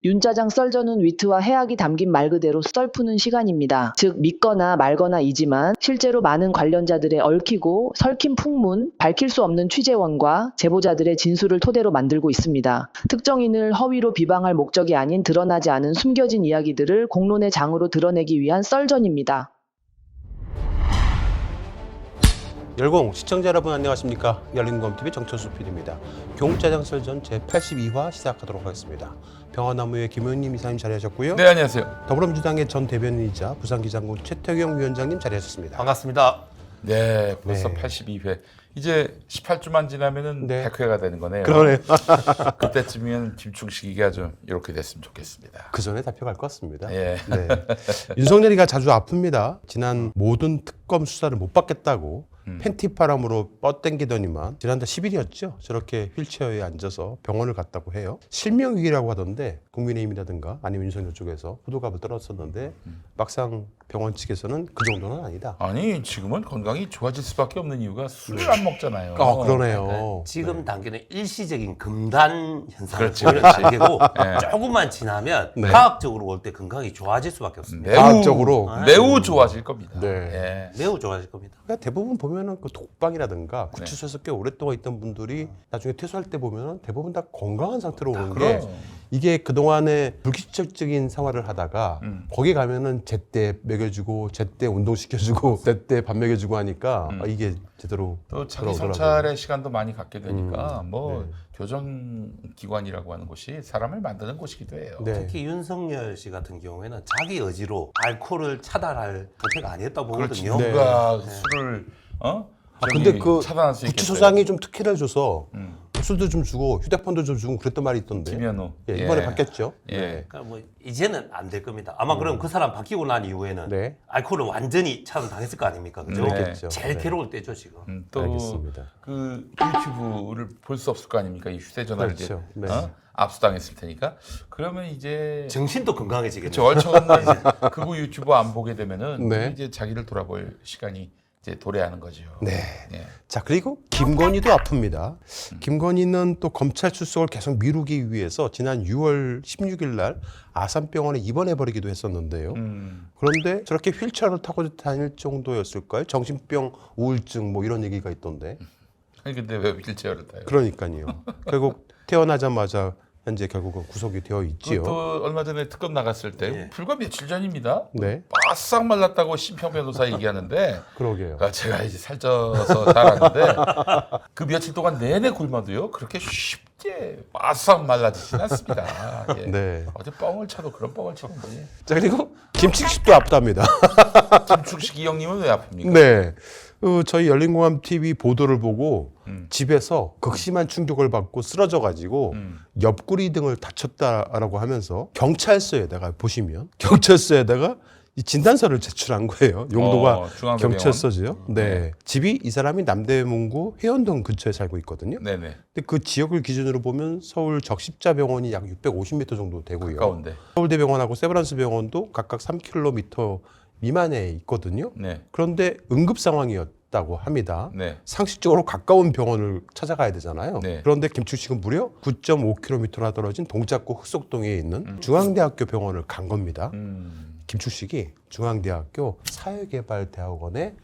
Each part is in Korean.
윤짜장 썰전은 위트와 해악이 담긴 말 그대로 썰 푸는 시간입니다. 즉 믿거나 말거나이지만 실제로 많은 관련자들의 얽히고 설킨 풍문, 밝힐 수 없는 취재원과 제보자들의 진술을 토대로 만들고 있습니다. 특정인을 허위로 비방할 목적이 아닌 드러나지 않은 숨겨진 이야기들을 공론의 장으로 드러내기 위한 썰전입니다. 열공 시청자 여러분 안녕하십니까. 열린검TV 정철수 PD입니다. 경짜장 썰전 제82화 시작하도록 하겠습니다. 평화나무의 김의원님 이사님 자리하셨고요. 네, 안녕하세요. 더불어민주당의 전 대변인이자 부산기장군 최태경 위원장님 자리하셨습니다. 반갑습니다. 네, 벌써 네. 82회. 이제 18주만 지나면은 네. 100회가 되는 거네요. 그러네요. 그때쯤이면 김충 시기가 좀 이렇게 됐으면 좋겠습니다. 그 전에 잡혀갈 것 같습니다. 예. 네. 윤석열이가 자주 아픕니다. 지난 모든 특검 수사를 못 받겠다고 팬티바람으로 뻗땡기더니만 지난달 10일이었죠. 저렇게 휠체어에 앉아서 병원을 갔다고 해요. 실명위기라고 하던데 국민의힘이라든가 아니면 윤석열 쪽에서 호들갑을 떨었었는데 막상 병원 측에서는 그 정도는 아니다. 아니, 지금은 건강이 좋아질 수밖에 없는 이유가 술을 안 먹잖아요. 그러네요. 지금 단계는 일시적인 금단 현상을 그렇지, 보이는 그렇지. 단계고 네. 조금만 지나면 네. 과학적으로 볼 때 건강이 좋아질 수밖에 없습니다. 과학적으로. 매우 좋아질 겁니다. 네. 예. 매우 좋아질 겁니다. 그러니까 대부분 보면은 그 독방이라든가 구치소에서 꽤 오랫동안 있던 분들이 나중에 퇴소할 때 보면은 대부분 다 건강한 상태로 오는 게 그럼. 이게 그동안에 불규칙적인 생활을 하다가 거기 가면은 제때 먹여주고 제때 운동시켜주고 제때 밥 먹여주고 하니까 이게 제대로 또 자기 돌아오더라고요. 성찰의 시간도 많이 갖게 되니까 뭐 네. 교정기관이라고 하는 곳이 사람을 만드는 곳이기도 해요. 네. 특히 윤석열 씨 같은 경우에는 자기 의지로 알코올을 차단할 선택 아니었다고 그렇지. 보거든요. 누가 술을 근데 저기 그 차단할 수 있겠어요. 구치소장이 좀 특혜를 줘서 술도 좀 주고 휴대폰도 좀 주고 그랬던 말이 있던데. 김현우. 예, 이번에 예. 바뀌었죠. 예. 그러니까 뭐 이제는 안 될 겁니다. 아마 그럼 그 사람 바뀌고 난 이후에는 네. 알코올을 완전히 차단당했을 거 아닙니까? 그죠? 네. 그랬겠죠. 제일 네. 괴로울 때죠 지금. 또 알겠습니다. 그 유튜브를 볼 수 없을 거 아닙니까? 이 휴대전화를 그렇죠. 이제 네. 압수당했을 테니까. 그러면 이제 정신도 건강해지겠네요. 저 얼척없는 극우 유튜브 안 보게 되면은 네. 이제 자기를 돌아볼 시간이 이제 도래하는 거죠. 네. 예. 자, 그리고 김건희도 아픕니다. 김건희는 또 검찰 출석을 계속 미루기 위해서 지난 6월 16일 날 아산병원에 입원해버리기도 했었는데요. 그런데 저렇게 휠체어를 타고 다닐 정도였을까요? 정신병, 우울증 뭐 이런 얘기가 있던데. 아니 근데 왜 휠체어를 타요? 그러니까요. 결국 태어나자마자 현재 결국은 구속이 되어 있지요. 또 얼마 전에 특검 나갔을 때 예. 불과 며칠 전입니다. 네, 바싹 말랐다고 심평 변호사 얘기하는데 그러게요. 그러니까 제가 이제 살쪄서 살았는데 그 며칠 동안 내내 굶어도요 그렇게 쉽게 바싹 말라지진 않습니다. 예. 네. 어제 뻥을 쳐도 그런 뻥을 치는 거지. 자, 그리고 김치식도 아프답니다. 김충식 이 형님은 왜 아픕니까? 네. 저희 열린공감 TV 보도를 보고 집에서 극심한 충격을 받고 쓰러져가지고 옆구리 등을 다쳤다라고 하면서 경찰서에다가 보시면 경찰서에다가 이 진단서를 제출한 거예요. 용도가 중앙대병원? 경찰서죠. 네. 집이 이 사람이 남대문구 회원동 근처에 살고 있거든요. 네네. 근데 그 지역을 기준으로 보면 서울 적십자병원이 약 650m 정도 되고요. 가까운데. 서울대병원하고 세브란스병원도 각각 3km 미만에 있거든요. 네. 그런데 응급 상황이었다고 합니다. 네. 상식적으로 가까운 병원을 찾아가야 되잖아요. 네. 그런데 김충식은 무려 9.5km나 떨어진 동작구 흑석동에 있는 중앙대학교 병원을 간 겁니다. 김충식이 중앙대학교 사회개발대학원의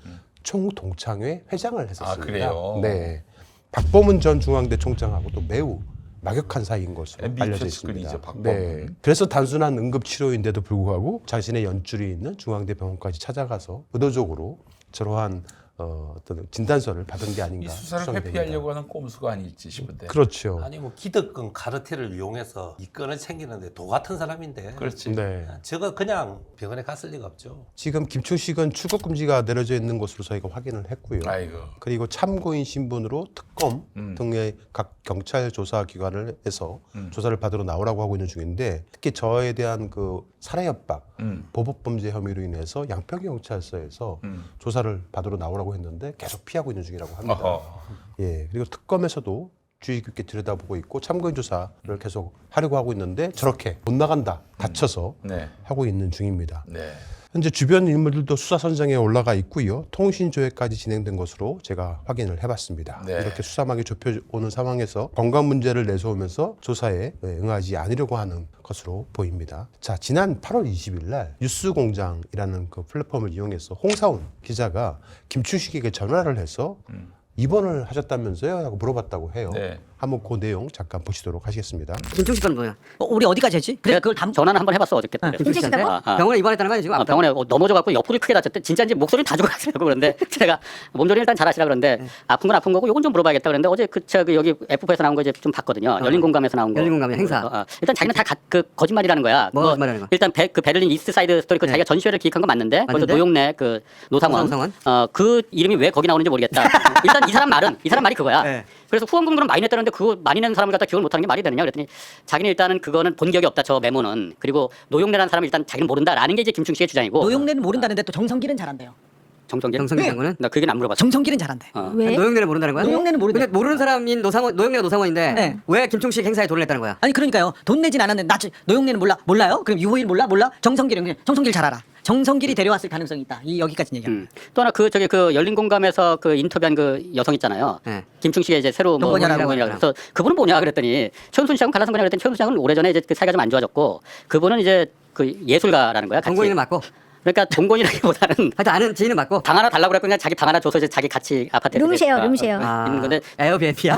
총동창회 회장을 했었습니다. 아, 그래요? 네. 박범은 전 중앙대 총장하고도 매우 막역한 사이인 것으로 MB 알려져 최측근이죠, 있습니다. 박범은. 네. 그래서 단순한 응급치료인데도 불구하고 자신의 연줄이 있는 중앙대 병원까지 찾아가서 의도적으로 저러한 어떤 진단서를 받은 게 아닌가 이 수사를 추정이 회피하려고 됩니다. 하는 꼼수가 아닐지 싶은데. 그렇죠. 아니 뭐 기득권 카르텔을 이용해서 이권을 챙기는데 도 같은 사람인데 그렇지. 네. 저거 그냥 병원에 갔을 리가 없죠. 지금 김충식은 출국 금지가 내려져 있는 것으로 저희가 확인을 했고요. 아이고. 그리고 참고인 신분으로 특검 등의 각 경찰 조사 기관을 해서 조사를 받으러 나오라고 하고 있는 중인데 특히 저에 대한 그 살해 협박, 보복범죄 혐의로 인해서 양평 경찰서에서 조사를 받으러 나오라고 했는데 계속 피하고 있는 중이라고 합니다. 어허. 예, 그리고 특검에서도 주의 깊게 들여다보고 있고 참고인 조사를 계속 하려고 하고 있는데 저렇게 못 나간다 다쳐서 네. 하고 있는 중입니다. 네. 현재 주변 인물들도 수사 선상에 올라가 있고요. 통신 조회까지 진행된 것으로 제가 확인을 해봤습니다. 네. 이렇게 수사망이 좁혀오는 상황에서 건강 문제를 내세우면서 조사에 응하지 않으려고 하는 것으로 보입니다. 자, 지난 8월 20일 날 뉴스공장이라는 그 플랫폼을 이용해서 홍사훈 기자가 김충식에게 전화를 해서 입원을 하셨다면서요? 라고 물어봤다고 해요. 네. 한번 그 내용 잠깐 보시도록 하겠습니다. 김충식 건 뭐야? 우리 어디까지 했지? 그래 그걸 전화는 한번 해봤어 어저께. 김충식 씨한테 아. 병원에 입원했다는 거 아니야 지금? 병원에 넘어져갖고 옆구리 크게 다쳤대. 진짜인지 목소리 다 죽어갔어요. 그런데 제가 몸조리 일단 잘하시라 그러는데 아픈 건 아픈 거고 요건 좀 물어봐야겠다 그랬는데 어제 저기 여기 F4에서 나온 거 이제 좀 봤거든요. 열린 공감에서 나온 거. 열린 공감의 행사. 일단 자기는 다 그 거짓말이라는 거야. 뭐가 거짓말이라는 거야? 일단 그 베를린 이스트 사이드 스토리 그 자기가 전시회를 기획한 건 맞는데 거기서 맞는데? 노용래 그 노상원. 노상원? 그 이름이 왜 거기 나오는지 모르겠다. 일단 이 사람 말이 그거야. 네. 그래서 후원금으로 많이 냈다는데 그거 많이 낸 사람을 갖다 기억을 못하는 게 말이 되느냐 그랬더니 자기는 일단은 그거는 본 적이 없다 저 메모는. 그리고 노용래라는 사람은 일단 자기는 모른다라는 게 이제 김충식의 주장이고. 노용래는 모른다는데 또 정성길은 잘한대요. 정성길? 정성길 장군은? 나 그 얘기는 안 물어봤어. 정성길은 잘한대. 왜? 노영래를 모른다는 거야? 노영래는 모른대. 근데 모르는 사람인 노영래가 노상원인데 네. 왜 김충식 행사에 돈을 냈다는 거야? 아니 그러니까요. 돈 내진 않았는데 노용래는 몰라요? 그럼 유호일 몰라? 정성길 잘 알아. 정성길이 데려왔을 가능성이 있다. 여기까지 얘기합니다. 또 하나 그 열린 공감에서 그 인터뷰한 그 여성 있잖아요. 네. 김충식의 이제 새로 동건이라고 동건이라고 그래서 그분은 뭐냐 그랬더니 최은순 씨하고 갈라선 거냐 그랬더니 최은순 씨하고는 오래전에 이제 그 사이가 좀 안 좋아졌고 그분은 이제 그 예술가라는 거야. 같이. 동건이는 맞고 그러니까 동건이라기보다는 하여튼 아는 지인은 맞고 방 하나 달라고 그랬고 그냥 자기 방 하나 줘서 이제 자기 같이 아파트에 룸쉐어, 있으니까 룸쉐어. 있는 건데 에어비앤비야.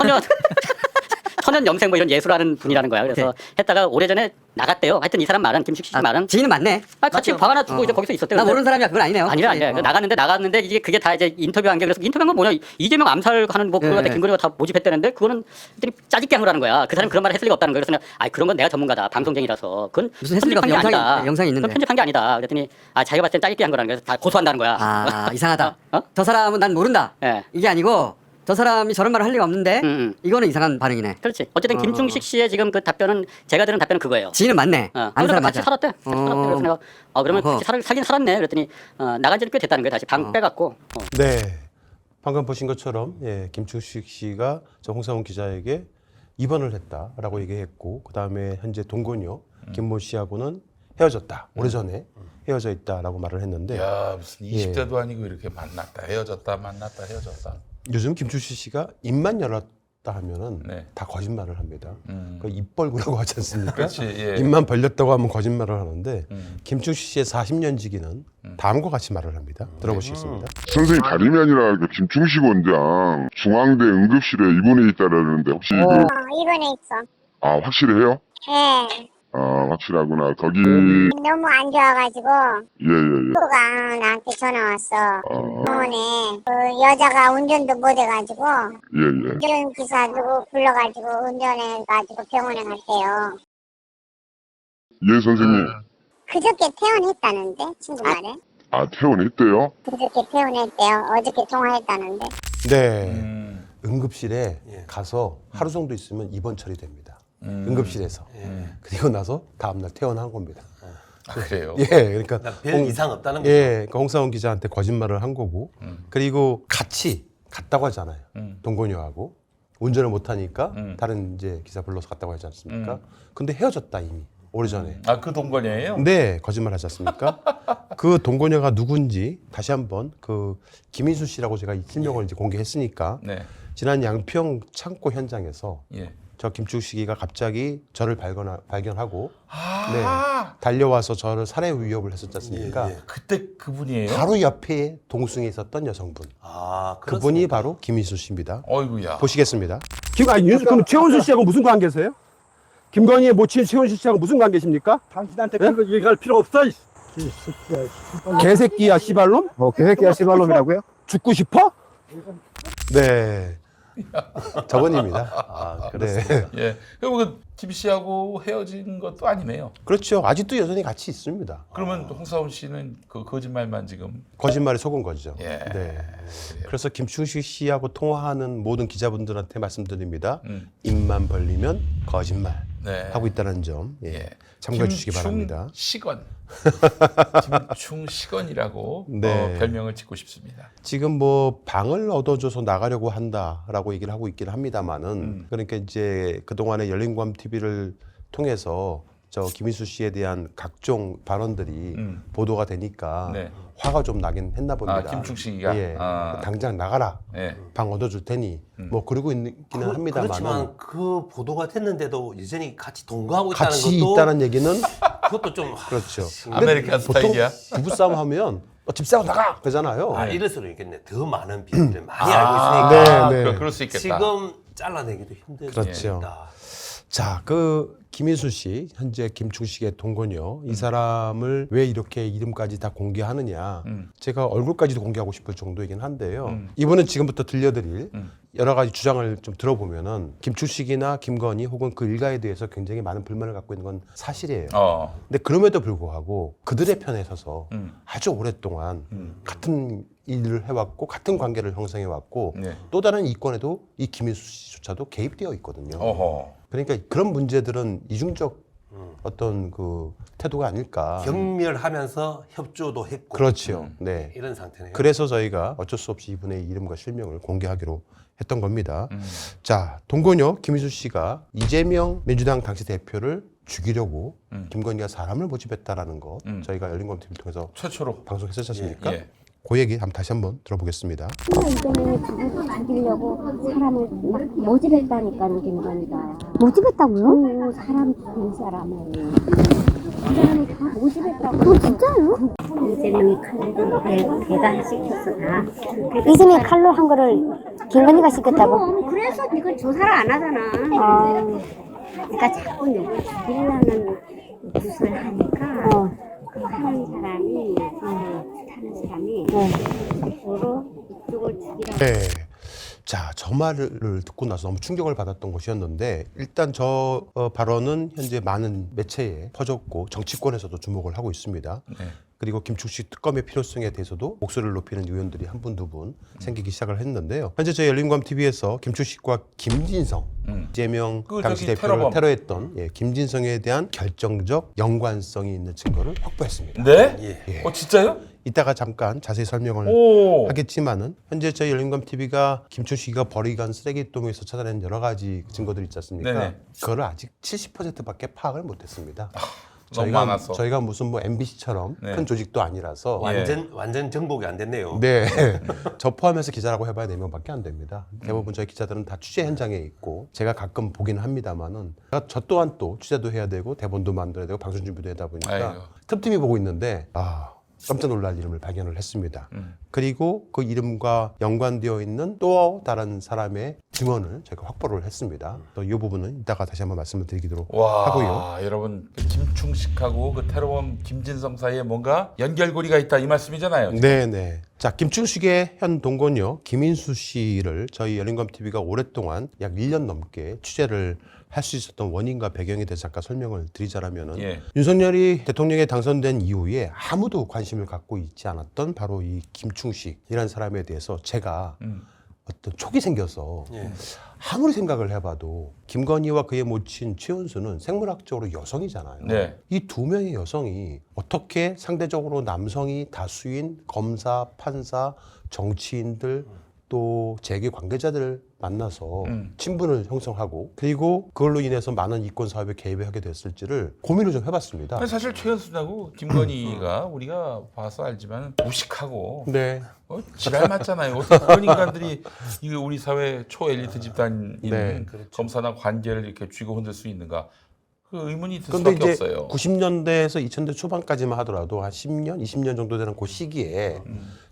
천연 염색 뭐 이런 예술하는 분이라는 거야. 그래서 했다가 오래전에 나갔대요. 하여튼 이 사람 말은 김충식 씨 말은 지인은 맞네. 같이 맞죠? 방 하나 주고 이제 거기서 있었대요. 나 근데 모르는 사람이야. 그건 아니네요. 아니라 어. 나갔는데 이게 그게 다 이제 인터뷰한 게 그래서 인터뷰한 건 뭐냐 이재명 암살하는 뭐 그거 네. 같아 김건희가 다 모집했다는데 그거는 했더니 짜집게 한 거라는 거야. 그 사람 그런 말을 했을 리가 없다는 거예요. 그래서 내가 그런 건 내가 전문가다 방송쟁이라서 그건 무슨 했을 리가 편집한 게 없어. 아니다. 영상이 있는데. 그건 편집한 게 아니다. 그랬더니 자기가 봤을 땐 짜집게 한 거라는 거예요. 그래서 다 고소한다는 거야. 아 이상하다. 어? 저 사람은 난 모른다. 예. 이게 아니고 저 사람이 저런 말을 할 리가 없는데 이거는 이상한 반응이네. 그렇지. 어쨌든 김충식 씨의 지금 그 답변은 제가 들은 답변은 그거예요. 지인은 맞네. 아는 아는 사람 같이 맞아. 살았대. 그래서 내가 그러면 어허. 같이 살긴 살았네. 그랬더니 나간 지는 꽤 됐다는 거예요. 다시 방 빼갖고. 네, 방금 보신 것처럼 김충식 씨가 저 홍사훈 기자에게 입원을 했다라고 얘기했고 그 다음에 현재 동건이요 김모 씨하고는 헤어졌다. 오래전에 헤어져 있다라고 말을 했는데 야 무슨 20대도 아니고 이렇게 만났다 헤어졌다 만났다 헤어졌다. 요즘 김충식 씨가 입만 열었다 하면은 네. 다 거짓말을 합니다. 그 입 벌구라고 하지 않습니까? 그렇지, 예. 입만 벌렸다고 하면 거짓말을 하는데 김충식 씨의 40년 지기는 다음과 같이 말을 합니다. 들어보시겠습니다. 선생님 다름이 아니라 그 김충식 원장 중앙대 응급실에 입원해 있다라는데 혹시 입원해 있어. 아 확실해요? 예. 아 확실하구나. 거기 너무 안 좋아가지고 예예예. 친구가 나한테 전화 왔어. 병원에 그 여자가 운전도 못 해가지고 예예. 운전기사 누구 불러가지고 운전해가지고 병원에 갔대요. 예 선생님. 그저께 퇴원했다는데 친구 말에. 아 퇴원했대요? 그저께 퇴원했대요. 어저께 통화했다는데. 네, 응급실에 가서 하루 정도 있으면 입원 처리됩니다. 응급실에서. 그리고 나서 다음날 퇴원한 겁니다. 아, 그래요. 예, 그러니까 별 이상 없다는 거죠. 예, 그러니까 홍사훈 기자한테 거짓말을 한 거고, 그리고 같이 갔다고 하잖아요. 동건이하고 운전을 못 하니까 다른 이제 기사 불러서 갔다고 하지 않습니까? 근데 헤어졌다 이미 오래전에. 아 그 동건이에요? 네, 거짓말하지 않습니까? 그 동거녀가 누군지 다시 한번 그 김인수 씨라고 제가 이 실명을 이제 공개했으니까 네. 지난 양평 창고 현장에서 예. 저 김충식이가 갑자기 저를 발견하고 아 달려와서 저를 살해 위협을 했었지 않습니까? 그때 그분이에요? 바로 옆에 동승에 있었던 여성분. 아 그분이 바로 김인수 씨입니다. 어이구야. 보시겠습니다. 그럼 최원수 씨하고 무슨 관계세요? 김건희의 모친 최원수 씨하고 무슨 관계십니까? 당신한테 그거 얘기할 필요 없어. 개새끼야 씨발놈? 개새끼야 씨발놈이라고요? 죽고 싶어? 네. 저번입니다. 아 그렇습니다. 네. 예. 그럼 그 TBC하고 헤어진 것도 아니네요. 그렇죠. 아직도 여전히 같이 있습니다. 그러면 홍사훈 씨는 그 거짓말만 지금 거짓말에 속은 거죠. 예. 네. 그래서 김충식 씨하고 통화하는 모든 기자분들한테 말씀드립니다. 입만 벌리면 거짓말 네. 하고 있다는 점 예. 참고해 주시기 바랍니다. 시건. 김충시건이라고 네. 별명을 짓고 싶습니다. 지금 뭐 방을 얻어줘서 나가려고 한다라고 얘기를 하고 있긴 합니다만은 그러니까 이제 그동안에 열린공감 TV를 통해서 저 김인수 씨에 대한 각종 발언들이 보도가 되니까 네. 화가 좀 나긴 했나 봅니다. 아, 김충식이가? 예. 아. 당장 나가라. 예. 방 얻어줄 테니 뭐 그러고 있기는 합니다만 그렇지만 그 보도가 됐는데도 여전히 같이 동거하고 있다는 같이 것도 있다는 얘기는 그것도 좀 그렇죠. 아메리칸 스타일이야? 부부싸움 하면 집사람 나가 그러잖아요. 이럴 수도 있겠네. 더 많은 비밀을 많이 아, 알고 있으니까 네. 그럴 수 있겠다. 지금 잘라내기도 힘들다. 그렇죠. 자, 그 김인수 씨, 현재 김충식의 동거녀, 이 사람을 왜 이렇게 이름까지 다 공개하느냐. 제가 얼굴까지도 공개하고 싶을 정도이긴 한데요. 이분은 지금부터 들려드릴 여러 가지 주장을 좀 들어보면은 김충식이나 김건희 혹은 그 일가에 대해서 굉장히 많은 불만을 갖고 있는 건 사실이에요. 근데 그럼에도 불구하고 그들의 편에 서서 아주 오랫동안 같은 일을 해왔고 같은 관계를 형성해왔고 네. 또 다른 이권에도 이 김인수 씨조차도 개입되어 있거든요. 어허. 그러니까 그런 문제들은 이중적 어떤 그 태도가 아닐까. 경멸하면서 협조도 했고 그렇죠. 네. 이런 상태네요. 그래서 저희가 어쩔 수 없이 이분의 이름과 실명을 공개하기로 했던 겁니다. 자, 동거녀 김인수 씨가 이재명 민주당 당시 대표를 죽이려고 김건희가 사람을 모집했다라는 것 저희가 열린검TV를 통해서 최초로 방송했었지 않습니까? 예. 그 얘기 한번 다시 한번 들어보겠습니다. 이재명이 죽이려고 사람을 막 모집했다니까요, 김건희가. 모집했다고요? 사람 죽인 사람을. 그 사람을 다 모집했다고. 진짜요? 이재명이 칼로 배달시켰어, 다. 이재명이 칼로 한 거를 김건희가 시켰다고? 그래서 이걸 조사를 안 하잖아. 그러니까 자꾸 누굴 죽이려는 짓을 하니까 그 하는 사람이 이쪽을 죽이라고. 네. 자, 저 말을 듣고 나서 너무 충격을 받았던 것이었는데 일단 저 발언은 현재 많은 매체에 퍼졌고 정치권에서도 주목을 하고 있습니다. 네. 그리고 김충식 특검의 필요성에 대해서도 목소리를 높이는 의원들이 한 분, 두 분 생기기 시작을 했는데요. 현재 저희 열린검TV에서 김충식과 김진성, 이재명 그 당시 저기 대표를 테러범. 테러했던 김진성에 대한 결정적 연관성이 있는 증거를 확보했습니다. 네? 예. 진짜요? 이따가 잠깐 자세히 설명을 오. 하겠지만은 현재 저희 열린검TV가 김충식이가 버리간 쓰레기통에서 찾아낸 여러 가지 증거들이 있지 않습니까? 네네. 그거를 아직 70%밖에 파악을 못했습니다. 너무 많아서. 저희가 무슨 뭐 MBC처럼 네. 큰 조직도 아니라서 완전 정복이 안 됐네요. 네. 저 포함해서 기자라고 해봐야 4명밖에 안 됩니다. 대부분 저희 기자들은 다 취재 현장에 있고 제가 가끔 보긴 합니다만은 저 또한 또 취재도 해야 되고 대본도 만들어야 되고 방송 준비도 하다 보니까 아이고. 틈틈이 보고 있는데 깜짝 놀랄 이름을 발견을 했습니다. 그리고 그 이름과 연관되어 있는 또 다른 사람의 증언을 제가 확보를 했습니다. 또 이 부분은 이따가 다시 한번 말씀을 드리도록 와, 하고요. 여러분 그 김충식하고 그 테러범 김진성 사이에 뭔가 연결고리가 있다 이 말씀이잖아요. 네네. 자, 김충식의 현 동거녀 김인수 씨를 저희 열린검TV가 오랫동안 약 1년 넘게 취재를 할 수 있었던 원인과 배경에 대해서 잠깐 설명을 드리자면은 예. 윤석열이 대통령에 당선된 이후에 아무도 관심을 갖고 있지 않았던 바로 이 김충식이라는 사람에 대해서 제가 어떤 촉이 생겨서 아무리 생각을 해봐도 김건희와 그의 모친 최은수는 생물학적으로 여성이잖아요. 네. 이 두 명의 여성이 어떻게 상대적으로 남성이 다수인 검사, 판사, 정치인들 또 재계 관계자들을 만나서 친분을 형성하고 그리고 그걸로 인해서 많은 이권 사업에 개입을 하게 됐을지를 고민을 좀 해봤습니다. 아니, 사실 최은수하고 김건희가 우리가 봐서 알지만 무식하고 네. 지랄 맞잖아요. 어떻게 그런 인간들이 이거 우리 사회 초엘리트 집단인 네, 검사나 관계를 이렇게 쥐고 흔들 수 있는가? 그 의문이 들 그런데 수밖에 이제 없어요. 90년대에서 2000대 초반까지만 하더라도 한 10년, 20년 정도 되는 그 시기에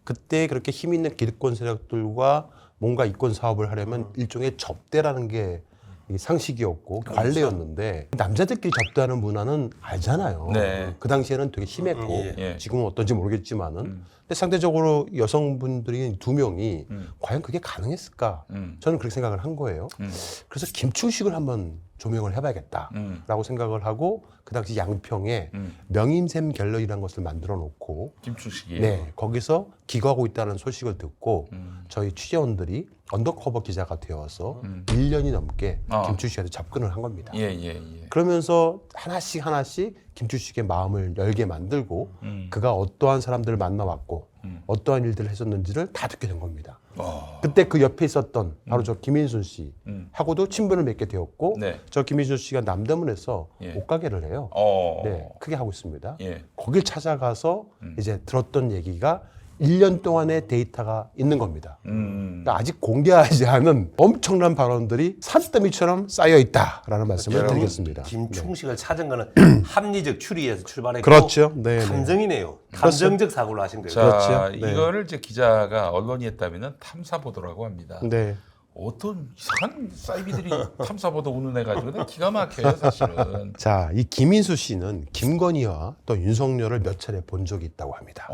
그때 그렇게 힘 있는 기득권 세력들과 뭔가 이권 사업을 하려면 일종의 접대라는 게 이 상식이었고 관례였는데 남자들끼리 접대하는 문화는 알잖아요. 네. 그 당시에는 되게 심했고 예. 지금은 어떤지 모르겠지만은 근데 상대적으로 여성분들이 두 명이 과연 그게 가능했을까? 저는 그렇게 생각을 한 거예요. 그래서 김충식을 한번 조명을 해봐야겠다라고 생각을 하고 그 당시 양평에 명임샘 갤러리라는 것을 만들어 놓고 김충식이. 네, 거기서 기거하고 있다는 소식을 듣고 저희 취재원들이 언더커버 기자가 되어서 1년이 넘게 김충식한테 접근을 한 겁니다. 예. 그러면서 하나씩 김충식의 마음을 열게 만들고 그가 어떠한 사람들을 만나왔고 어떠한 일들을 했었는지를 다 듣게 된 겁니다. 그때 그 옆에 있었던 바로 저 김인순 씨 하고도 친분을 맺게 되었고 네. 저 김인순 씨가 남대문에서 예. 옷가게를 해요. 네, 크게 하고 있습니다. 예. 거길 찾아가서 이제 들었던 얘기가 1년 동안의 데이터가 있는 겁니다. 그러니까 아직 공개하지 않은 엄청난 발언들이 산더미처럼 쌓여 있다라는 말씀을 드리겠습니다. 김충식을 찾은 거는 합리적 추리에서 출발했고 그렇죠. 네, 네. 감정이네요. 감정적 사고를 하신 거예요. 자, 그렇죠. 네. 이거를 이제 기자가 언론이 했다면 탐사보도라고 합니다. 네. 어떤 이상한 사이비들이 탐사보도 운운해가지고 기가 막혀요, 사실은. 자, 이 김인수 씨는 김건희와 또 윤석열을 몇 차례 본 적이 있다고 합니다.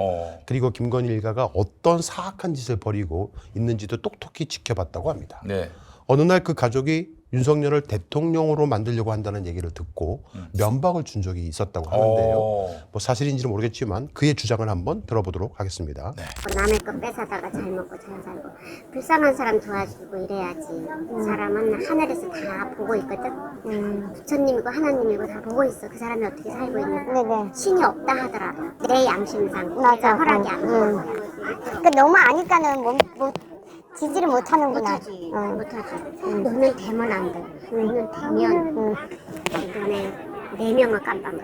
그리고 김건희 일가가 어떤 사악한 짓을 벌이고 있는지도 똑똑히 지켜봤다고 합니다. 네. 어느 날 그 가족이 윤석열을 대통령으로 만들려고 한다는 얘기를 듣고 면박을 준 적이 있었다고 하는데요. 뭐 사실인지는 모르겠지만 그의 주장을 한번 들어보도록 하겠습니다. 네. 남의 거 뺏어다가 잘 먹고 잘 살고 불쌍한 사람 도와주고 이래야지. 사람은 하늘에서 다 보고 있거든. 부처님이고 하나님이고 다 보고 있어. 그 사람이 어떻게 살고 있는지. 신이 없다 하더라도 내 양심상 내가 허락이 안 되는 거야. 그 너무 아니까는 지지를 못하는구나. 못하지. 눈을 대면 안 돼. 눈을 대면 눈에 4명을 깜빡 가.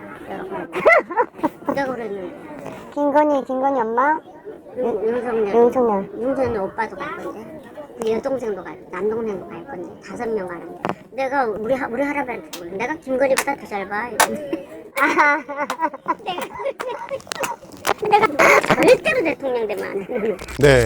내가 그랬는데. 김건희 엄마? 윤석열 오빠도 갈 건데. 그 여동생도 남동생도 갈 건데 5명 가는데. 내가 우리 할아버지한테 그래. 내가 김건희보다 더 잘 봐. 이러는데. 내가 절대로 대통령 되면 안 돼. 네.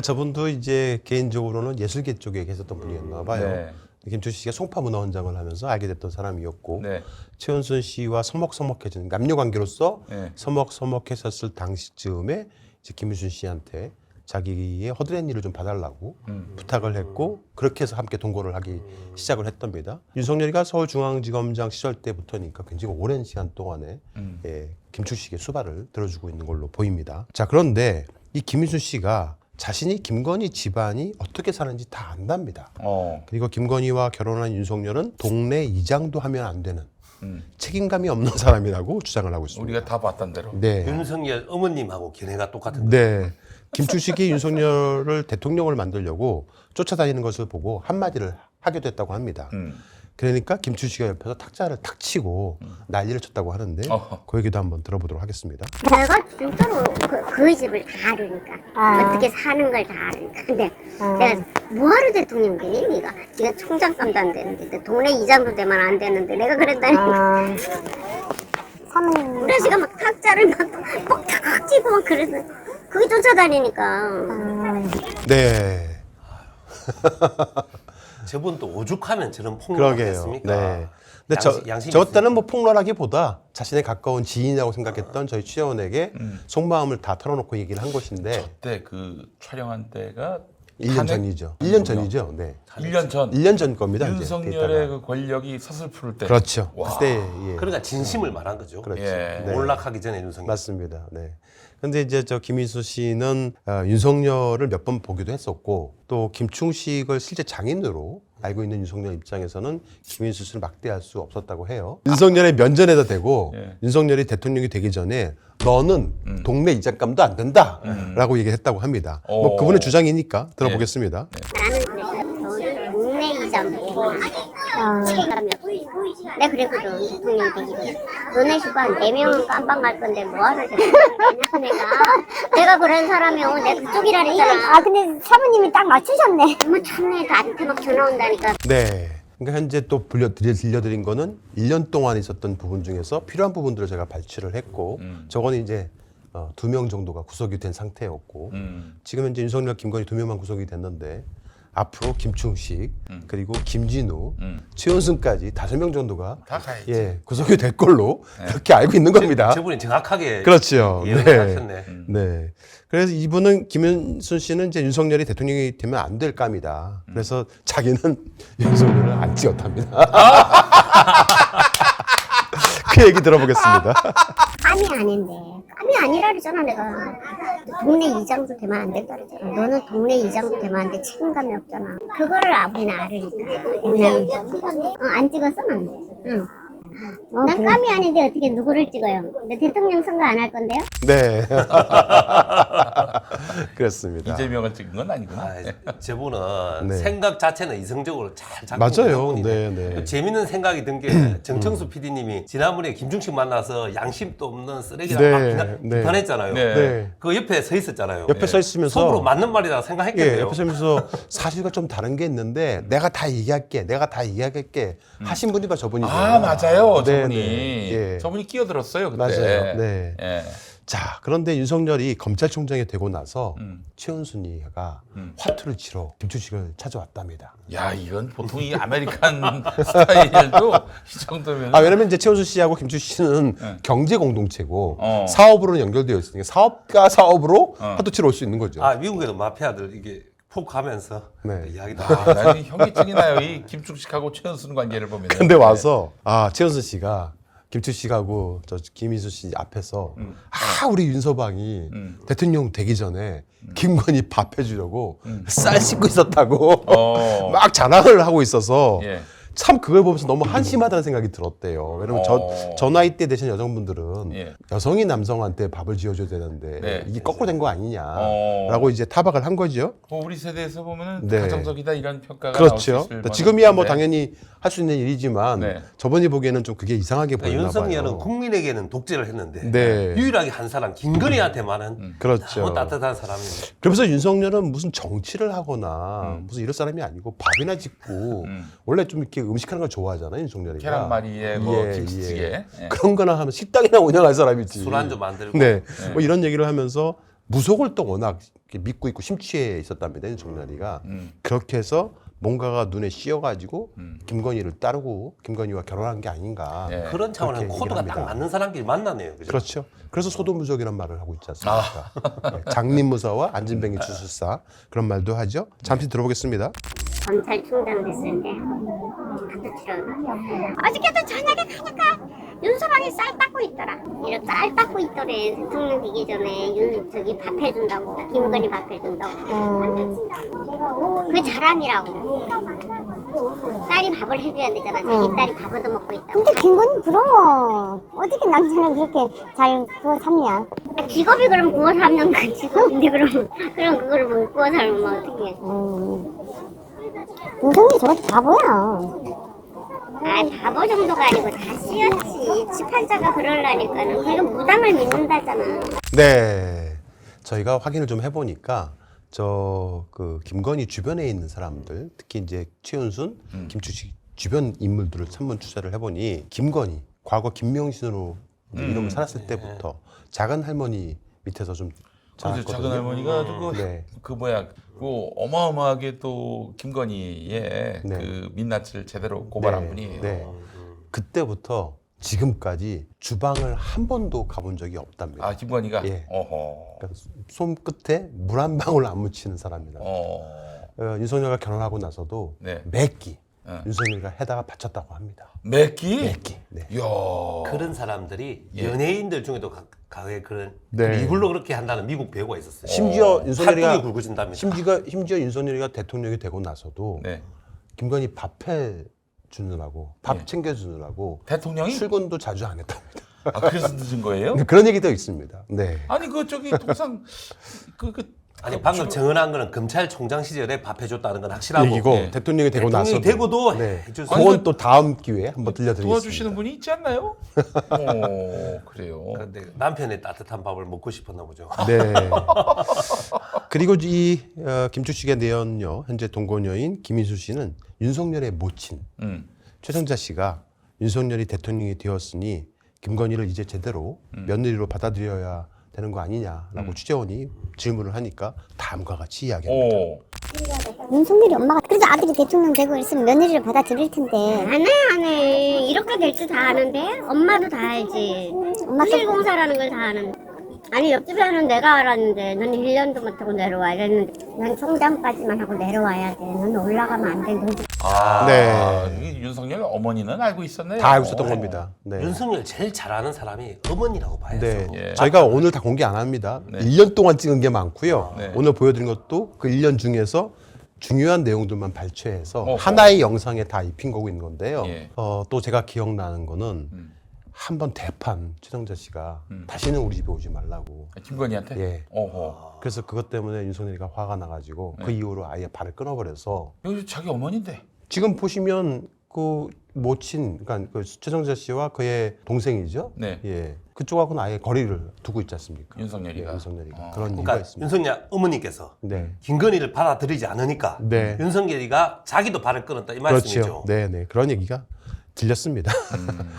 저분도 이제 개인적으로는 예술계 쪽에 계셨던 분이었나 봐요. 네. 김충식 씨가 송파문화원장을 하면서 알게 됐던 사람이었고 네. 최은순 씨와 서먹서먹해진 남녀 관계로서 네. 서먹서먹했었을 당시쯤에 이제 김윤순 씨한테 자기의 허드렛 일을 좀 봐달라고 부탁을 했고 그렇게 해서 함께 동거를 하기 시작을 했답니다. 윤석열이가 서울중앙지검장 시절 때부터니까 굉장히 오랜 시간 동안에 김충식의 수발을 들어주고 있는 걸로 보입니다. 자, 그런데 이 김윤순 씨가 자신이 김건희 집안이 어떻게 사는지 다 안답니다. 그리고 김건희와 결혼한 윤석열은 동네 이장도 하면 안 되는 책임감이 없는 사람이라고 주장을 하고 있습니다. 우리가 다 봤던 대로. 네. 윤석열 어머님하고 견해가 똑같은데. 네. 김충식이 윤석열을 대통령을 만들려고 쫓아다니는 것을 보고 한마디를 하게 됐다고 합니다. 그러니까 김충식이 옆에서 탁자를 탁 치고 난리를 쳤다고 하는데 그 얘기도 한번 들어보도록 하겠습니다. 내가 진짜로 그 집을 다 아르니까 어떻게 사는 걸 다 아르니까. 근데 내가 뭐하러 대통령 되니? 네가 총장감도 안 되는데 동네 이장도 되면 안 되는데 내가 그랬다니까. 우리 아저씨가 막 탁자를 막 치고 막 그래서 그게 쫓아다니니까. 네. 저분도 오죽하면 저런 폭로를 그러게요. 했습니까? 네. 근데 저 때는 뭐 폭로라기보다 자신의 가까운 지인이라고 생각했던 저희 취재원에게 속마음을 다 털어놓고 얘기를 한 것인데 그때 그 촬영한 때가 1년 전이죠. 1년 전이죠. 네. 1년 전. 1년 전 겁니다. 윤석열의 그 권력이 서슬프를 때. 그렇죠. 와. 그때 그러니까 진심을 말한 거죠. 그렇죠. 예. 네. 몰락하기 전에 윤석열. 맞습니다. 네. 근데 이제 저 김인수 씨는 윤석열을 몇 번 보기도 했었고 또 김충식을 실제 장인으로 알고 있는 윤석열 입장에서는 김인수 씨를 막대할 수 없었다고 해요. 윤석열의 면전에다 대고 윤석열이 대통령이 되기 전에 너는 동네 이장감도 안 된다라고 얘기했다고 합니다. 뭐 그분의 주장이니까 들어보겠습니다. 나는 그래서 동네 이장도 책임감이 없어. 내가 그랬거든. 대통령 되기. 너네 식구 한 4명은 깜빵 갈 건데 뭐하러 내가 그런 사람이요. 내가 그쪽이라 그랬잖아. 근데 사모님이 딱 맞추셨네. 뭐 참내 나한테 막 전화 온다니까. 네. 그러니까 현재 또 들려드린 거는 1년 동안 있었던 부분 중에서 필요한 부분들을 제가 발췌를 했고 저거는 이제 2명 정도가 구속이 된 상태였고 지금 현재 윤석열, 김건희 2명만 구속이 됐는데 앞으로 김충식 그리고 김진우, 최은순까지 5명 정도가 다 가야지. 구속이 될 걸로 그렇게 알고 있는 겁니다. 저분이 정확하게 그렇죠. 예언하셨네. 네. 그래서 이분은 김윤순 씨는 이제 윤석열이 대통령이 되면 안 될 감이다. 그래서 자기는 윤석열을 안 찍었답니다. 그 얘기 들어보겠습니다. 감이 아닌데. 감이 아니라 그러잖아 내가. 동네 이장도 되면 안 된다 그러잖아. 너는 동네 이장도 되면 안 돼. 책임감이 없잖아. 그거를 우리는 알으니까. 그냥 안 찍었으면 안 돼. 응. 난 감이 아닌데 어떻게 누구를 찍어요? 근데 대통령 선거 안 할 건데요? 네. 그렇습니다. 이재명을 찍은 건 아니구나. 아, 저분은 네. 생각 자체는 이성적으로 잘 잡고 맞아요. 있는 네, 분인데 네. 재밌는 생각이 든 게 정청수 PD님이 지난번에 김중식 만나서 양심도 없는 쓰레기라 네, 막 네. 비판했잖아요. 네. 네. 그 옆에 서 있었잖아요. 옆에 서 있으면서 속으로 맞는 말이라 예, 생각했겠네요. 옆에 서면서 사실과 좀 다른 게 있는데 내가 다 얘기할게, 내가 다 얘기할게 하신 분이 바 저분이죠. 아 맞아요. 네, 저분이 네. 예. 저분이 끼어들었어요 그때. 맞아요. 네. 예. 자, 그런데 윤석열이 검찰총장이 되고 나서 음. 최은순이가 화투를 치러 김춘식을 찾아왔답니다. 야 이건 보통 이 아메리칸 스타일도 이 정도면. 아, 왜냐면 이제 최은순 씨하고 김춘식 씨는 네. 경제 공동체고 어. 사업으로는 연결되어 있으니까 사업가 사업으로 화투 치러 올 수 있는 거죠. 아 미국에도 마피아들 이게 포크하면서 네. 이야기도 아, 나는 현기증이 나요. 이 김충식하고 최은순 관계를 보면. 근데 와서 최은순 씨가 김춘식하고 저 김희수 씨 앞에서 우리 윤서방이 대통령 되기 전에 김건희 밥 해주려고 쌀 씻고 있었다고 막 자랑을 하고 있어서 예. 참 그걸 보면서 너무 한심하다는 생각이 들었대요. 왜냐면 저 나이 때 되신 여성분들은 예. 여성이 남성한테 밥을 지어줘야 되는데 네. 이게 거꾸로 된 거 아니냐라고 이제 타박을 한 거죠. 우리 세대에서 보면은 네. 가정적이다 이런 평가가 나올 수 그렇죠. 있을 만한 지금이야 뭐 건데. 당연히 할 수 있는 일이지만 네. 저번이 보기에는 좀 그게 이상하게 그러니까 보였나 봐요. 윤석열은 국민에게는 독재를 했는데 네. 유일하게 한 사람 김건희한테만은 그렇죠. 너무 따뜻한 사람입니다. 그러면서 윤석열은 무슨 정치를 하거나 무슨 이럴 사람이 아니고 밥이나 짓고 원래 좀 이렇게 음식하는 걸 좋아하잖아요, 윤석열이가. 계란말이에 뭐 예, 김치찌개. 예. 예. 그런 거나 하면 식당이나 운영할 사람이지. 술안주 만들고. 네. 뭐 이런 얘기를 하면서 무속을 또 워낙 이렇게 믿고 있고 심취해 있었답니다, 윤석열이가. 그렇게 해서 뭔가가 눈에 씌어가지고 김건희를 따르고 김건희와 결혼한 게 아닌가. 예. 그런 차원에서 그렇게 코드가 얘기를 딱 합니다. 맞는 사람끼리 만나네요. 그죠? 그렇죠. 그래서 소도무적이란 말을 하고 있지 않습니까? 네, 장림무사와 안진뱅이 주술사 그런 말도 하죠. 잠시 들어보겠습니다. 검찰총장 됐을 때 밥도 치러 어저께도 저녁에 가니까 윤서방이 쌀 닦고 있더라. 이렇게 쌀 닦고 있더래. 대통령 되기 전에 저기 밥 해준다고, 김건희 밥 해준다고. 그게 자랑이라고. 딸이 밥을 해줘야 되잖아. 자기 딸이 밥 얻어먹고 있다고. 근데 김건희 부러워. 어떻게 남자는 그렇게 잘 구워 삶냐? 직업이 그럼 구워 살면 그 직업인데 그럼 그거를 못 구워 살면 어떡해. 윤석열이 저것도 바보야. 바보 정도가 아니고 다 씨였지. 치판자가 그러려니까는. 그리고 무당을 믿는다잖아. 네, 저희가 확인을 좀 해보니까 그 김건희 주변에 있는 사람들, 특히 이제 최은순, 김춘식 주변 인물들을 한번 추적을 해보니 김건희 과거 김명신으로 이름을 살았을 때부터 작은 할머니 밑에서 좀 그래서 자랐거든요. 작은 할머니가 그 뭐야 그 어마어마하게 또 김건희의 네. 그 민낯을 제대로 고발한 네, 분이에요. 네. 그때부터 지금까지 주방을 한 번도 가본 적이 없답니다. 아 김건희가. 예. 어허. 그러니까 손끝에 물 한 방울 안 묻히는 사람이다. 윤석열과 결혼하고 나서도 네. 매끼 윤석열이가 해다가 바쳤다고 합니다. 매끼? 매끼. 네. 이야. 그런 사람들이 예. 연예인들 중에도 가게 그런 네. 이불로 그렇게 한다는 미국 배우가 있었어요. 심지어 윤석열이가 팔뚝이 굵어진답니다. 심지어 윤석열이가 대통령이 되고 나서도 네. 김건희 밥해 주느라고 밥 예. 챙겨주느라고 대통령이? 출근도 자주 안 했답니다. 아 그래서 늦은 거예요? 그런 얘기도 있습니다. 네. 아니 그 저기 통상 아니 방금 정언한 거는 검찰총장 시절에 밥 해줬다는 건 확실하고 얘기고 예. 대통령이 되고 대통령이 나서 되고도 네. 해줄 수 그건 또 다음 기회에 한번 들려드리겠습니다. 도와주시는 분이 있지 않나요? 그래요. 그런데 남편의 따뜻한 밥을 먹고 싶었나 보죠. 네. 그리고 이 김춘식의 내연녀 현재 동거녀인 김희수 씨는 윤석열의 모친 최성자 씨가 윤석열이 대통령이 되었으니 김건희를 이제 제대로 며느리로 받아들여야 되는 거 아니냐라고 취재원이 질문을 하니까 다음과 같이 이야기합니다. 윤석열이 엄마가 그래도 아들이 대통령 되고 있으면 며느리를 받아들일 텐데. 안 해. 이렇게 될 줄 다 아는데? 엄마도 다 알지. 부실공사라는 걸 다 아는데. 아니 옆집에 하는 내가 알았는데 넌 1년도 못하고 내려와 이랬는데 난 총장까지만 하고 내려와야 돼. 넌 올라가면 안 돼. 넌 네. 이 윤석열 어머니는 알고 있었네요. 다 알고 있었던 겁니다. 네. 윤석열 제일 잘하는 사람이 어머니라고 봐야죠. 네. 예. 저희가 오늘 다 공개 안 합니다. 네. 1년 동안 찍은 게 많고요. 네. 오늘 보여드린 것도 그 1년 중에서 중요한 내용들만 발췌해서 어허. 하나의 영상에 다 입힌 거고 있는 건데요. 예. 또 제가 기억나는 거는 한번 대판 최정자 씨가 다시는 우리 집에 오지 말라고. 김건희한테? 예. 어허. 그래서 그것 때문에 윤석열이가 화가 나가지고 그 이후로 아예 발을 끊어버려서 여기 자기 어머니인데. 지금 보시면 그 모친, 그러니까 그 최정자 씨와 그의 동생이죠. 네. 예. 그쪽하고는 아예 거리를 두고 있지 않습니까? 윤석열이가. 예, 윤석열이가 어. 그런 이유가 그러니까 있습니다. 윤석열 어머니께서 네. 김건희를 받아들이지 않으니까 네. 윤석열이가 자기도 발을 끊었다 이 그렇죠. 말씀이죠. 네, 네. 그런 얘기가 들렸습니다.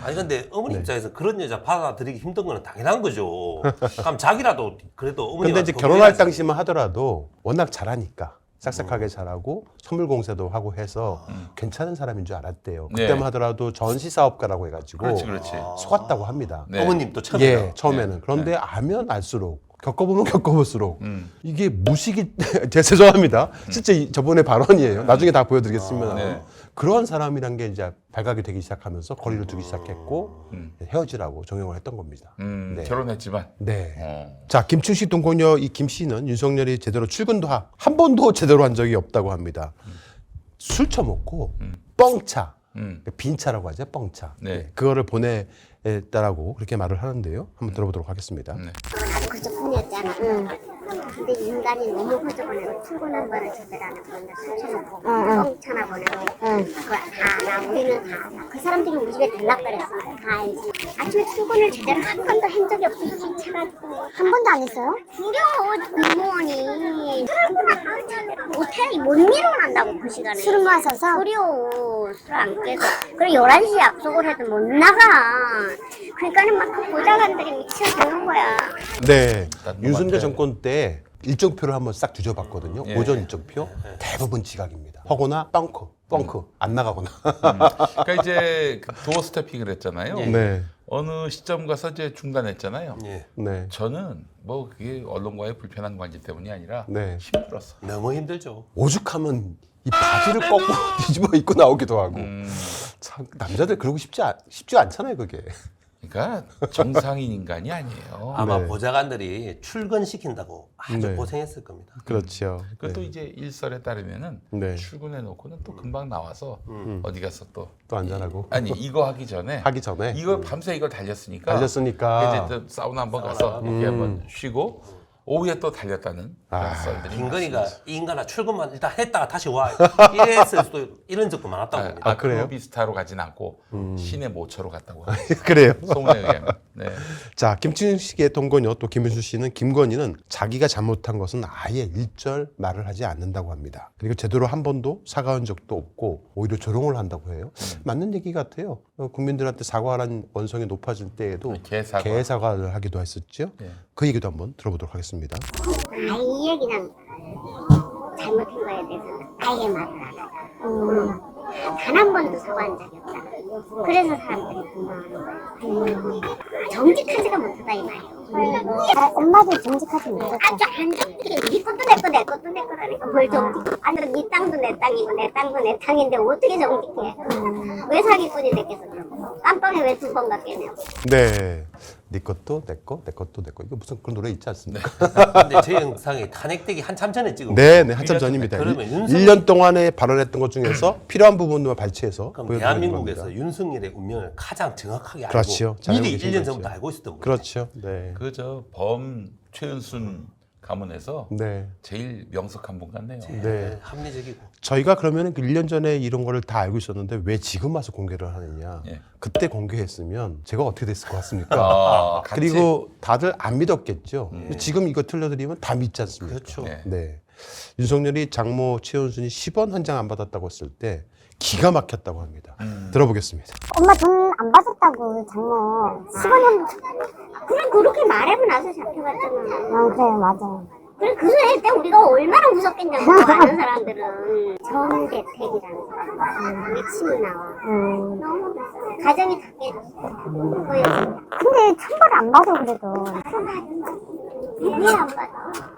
아니 근데 어머니 네. 입장에서 그런 여자 받아들이기 힘든 거는 당연한 거죠. 그럼 자기라도 그래도 어머니가 근데 이제 결혼할 당시만 하더라도 워낙 잘하니까 싹싹하게 잘하고 선물 공세도 하고 해서 괜찮은 사람인 줄 알았대요. 네. 그때만 하더라도 전시 사업가라고 해가지고 그렇지, 그렇지. 속았다고 합니다. 네. 어머님도 처음에는 예, 처음에는. 그런데 알면 알수록 겪어보면 겪어볼수록 이게 무식이 제 죄송합니다. 진짜 저번에 발언이에요. 나중에 다 보여드리겠습니다. 네. 그런 사람이란 게 이제 발각이 되기 시작하면서 거리를 두기 시작했고 헤어지라고 정형을 했던 겁니다. 네. 결혼했지만. 네. 어. 자, 김춘식 동거녀 이 김 씨는 윤석열이 제대로 출근도 한 번도 제대로 한 적이 없다고 합니다. 술 처먹고 뻥차, 빈차라고 하죠, 뻥차. 네. 그거를 보냈다라고 그렇게 말을 하는데요. 한번 들어보도록 하겠습니다. 네. 나도 그저 뿐이었잖아. 근데 인간이 너무 허접하네. 출근한 거를 제대로 안 하고 맨날 술 처먹고 뻥쳐나 보내고 그거 다 우리는 다 그 사람들이 우리 집에 들락거렸어. 다 알지. 아침에 출근을 제대로 한 번도 한 적이 없어. 귀찮아가지고. 한 번도 안 했어요? 두려워 공무원이 못해 못 일어난다고 그 시간에 술을 마셔서? 두려워 술 안 깨서 그리고 11시 약속을 해도 못 나가 그러니까는 막 그 보좌관들이 미쳐 죽는 거야. 네. 일단 윤석열 놈한테- 정권 때 일정표를 한번 싹 뒤져봤거든요. 예. 오전 일정표 대부분 지각입니다. 하거나 뻥크 안 나가거나. 그러니까 이제 그 도어 스태핑을 했잖아요. 네. 어느 시점 가서 이제 중단했잖아요. 예. 네. 저는 뭐 그게 언론과의 불편한 관계 때문이 아니라 네. 힘들었어. 너무 힘들죠. 오죽하면 이 바지를 거꾸로 뒤집어 입고 나오기도 하고. 참 남자들 그러고 쉽지 않잖아요, 그게. 그러니까 정상인 인간이 아니에요. 아마 네. 보좌관들이 출근시킨다고 아주 네. 고생했을 겁니다. 그렇죠. 그것도 네. 이제 일설에 따르면은 네. 출근해 놓고는 또 금방 나와서 어디 가서 또 또 안전하고. 아니 이거 하기 전에 하기 전에 이거 밤새 이걸 달렸으니까 달렸으니까. 이제 또 사우나 한번 가서 이렇게 한번 쉬고 오후에 또 달렸다는 그런 썰들이 김건희가 많습니다. 이 인간아 출근만 일단 했다가 다시 와 이랬을 수도 이런 적도 많았다고 봅니다. 그래요? 비스타로 가진 않고 시내 모처로 갔다고 합니다. 그래요. 소문에 의하면. 네. 자, 김춘식의 동거녀 또 김윤수 씨는 김건희는 자기가 잘못한 것은 아예 일절 말을 하지 않는다고 합니다. 그리고 제대로 한 번도 사과한 적도 없고 오히려 조롱을 한다고 해요. 맞는 얘기 같아요. 국민들한테 사과하라는 원성이 높아질 때에도 개사과. 개사과를 하기도 했었죠. 네. 그 얘기도 한번 들어보도록 하겠습니다. 아예 그냥 잘못한 거에 대해서는 아예 말을 안 하고 단 한 번도 사과한 적이 없다. 그래서 사람들이 분노하는 거예요. 정직하지가 못하다 이 말이에요. 엄마도 정직하지 못했어. 아주 안 정직해. 네 것도 내 거, 내 것도 내 거라니까 뭘 정직해. 아니 네 땅도 내 땅이고 내 땅도 내 땅인데 어떻게 정직해. 왜 사기꾼이 됐겠어. 깜빵에 왜 두 번 갔겠냐고. 네. 네 것도 내 거, 내 것도 내 거. 이거 무슨 그런 노래 있지 않습니까? 근데 제 영상이 탄핵되기 한참 전에 찍은 네, 네, 한참 전입니다. 그러면 1년 동안에 발언했던 것 중에서 필요한 부분만 발췌해서 그럼 보여드리는 대한민국에서 겁니다. 윤석열의 운명을 가장 정확하게 알고 그렇죠. 잘 알고 미리 계신 1년 거죠. 전부터 알고 있었던 거예요. 그렇죠. 네. 그저 범 최은순 가문에서 네. 제일 명석한 분 같네요. 네. 합리적이고. 저희가 그러면 그 1년 전에 이런 거를 다 알고 있었는데 왜 지금 와서 공개를 하느냐. 예. 그때 공개했으면 제가 어떻게 됐을 것 같습니까? 아, 같이? 그리고 다들 안 믿었겠죠. 지금 이거 틀려드리면 다 믿지 않습니까? 그렇죠. 네. 네. 윤석열이 장모 최은순이 10원 한 장 안 받았다고 했을 때 기가 막혔다고 합니다. 들어보겠습니다. 엄마 돈 안 받았다고 장모 10원은 그래 그렇게 말하고 나서 잡혀갔잖아. 그래 맞아. 그래 그 소리 때 우리가 얼마나 무섭겠냐고 아는 사람들은 정대택이라는 사람 우리 침이 나와 너무 무서워. 가정이 다 깨졌어. 보여줘. 근데 천벌 안 받아 그래도. 왜 안 받아?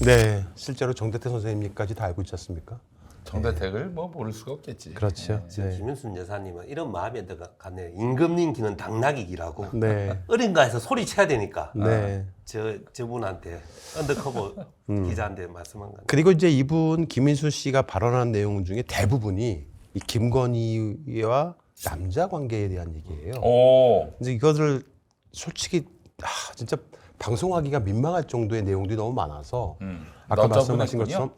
네. 실제로 정대태 선생님까지 다 알고 있지 않습니까? 정대택을 뭐 모를 수가 없겠지. 그렇죠. 지금 네. 김윤순 여사님은 이런 마음이 들어갔네요. 임금님 기는 당나귀기라고. 네. 어딘가에서 소리쳐야 되니까. 네. 저분한테 언더커버 기자한테 말씀한 거예요. 그리고 이제 이분 김인수 씨가 발언한 내용 중에 대부분이 이 김건희와 남자 관계에 대한 얘기예요. 오. 이제 이것을 솔직히 진짜 방송하기가 민망할 정도의 내용들이 너무 많아서 아까 말씀하신 것처럼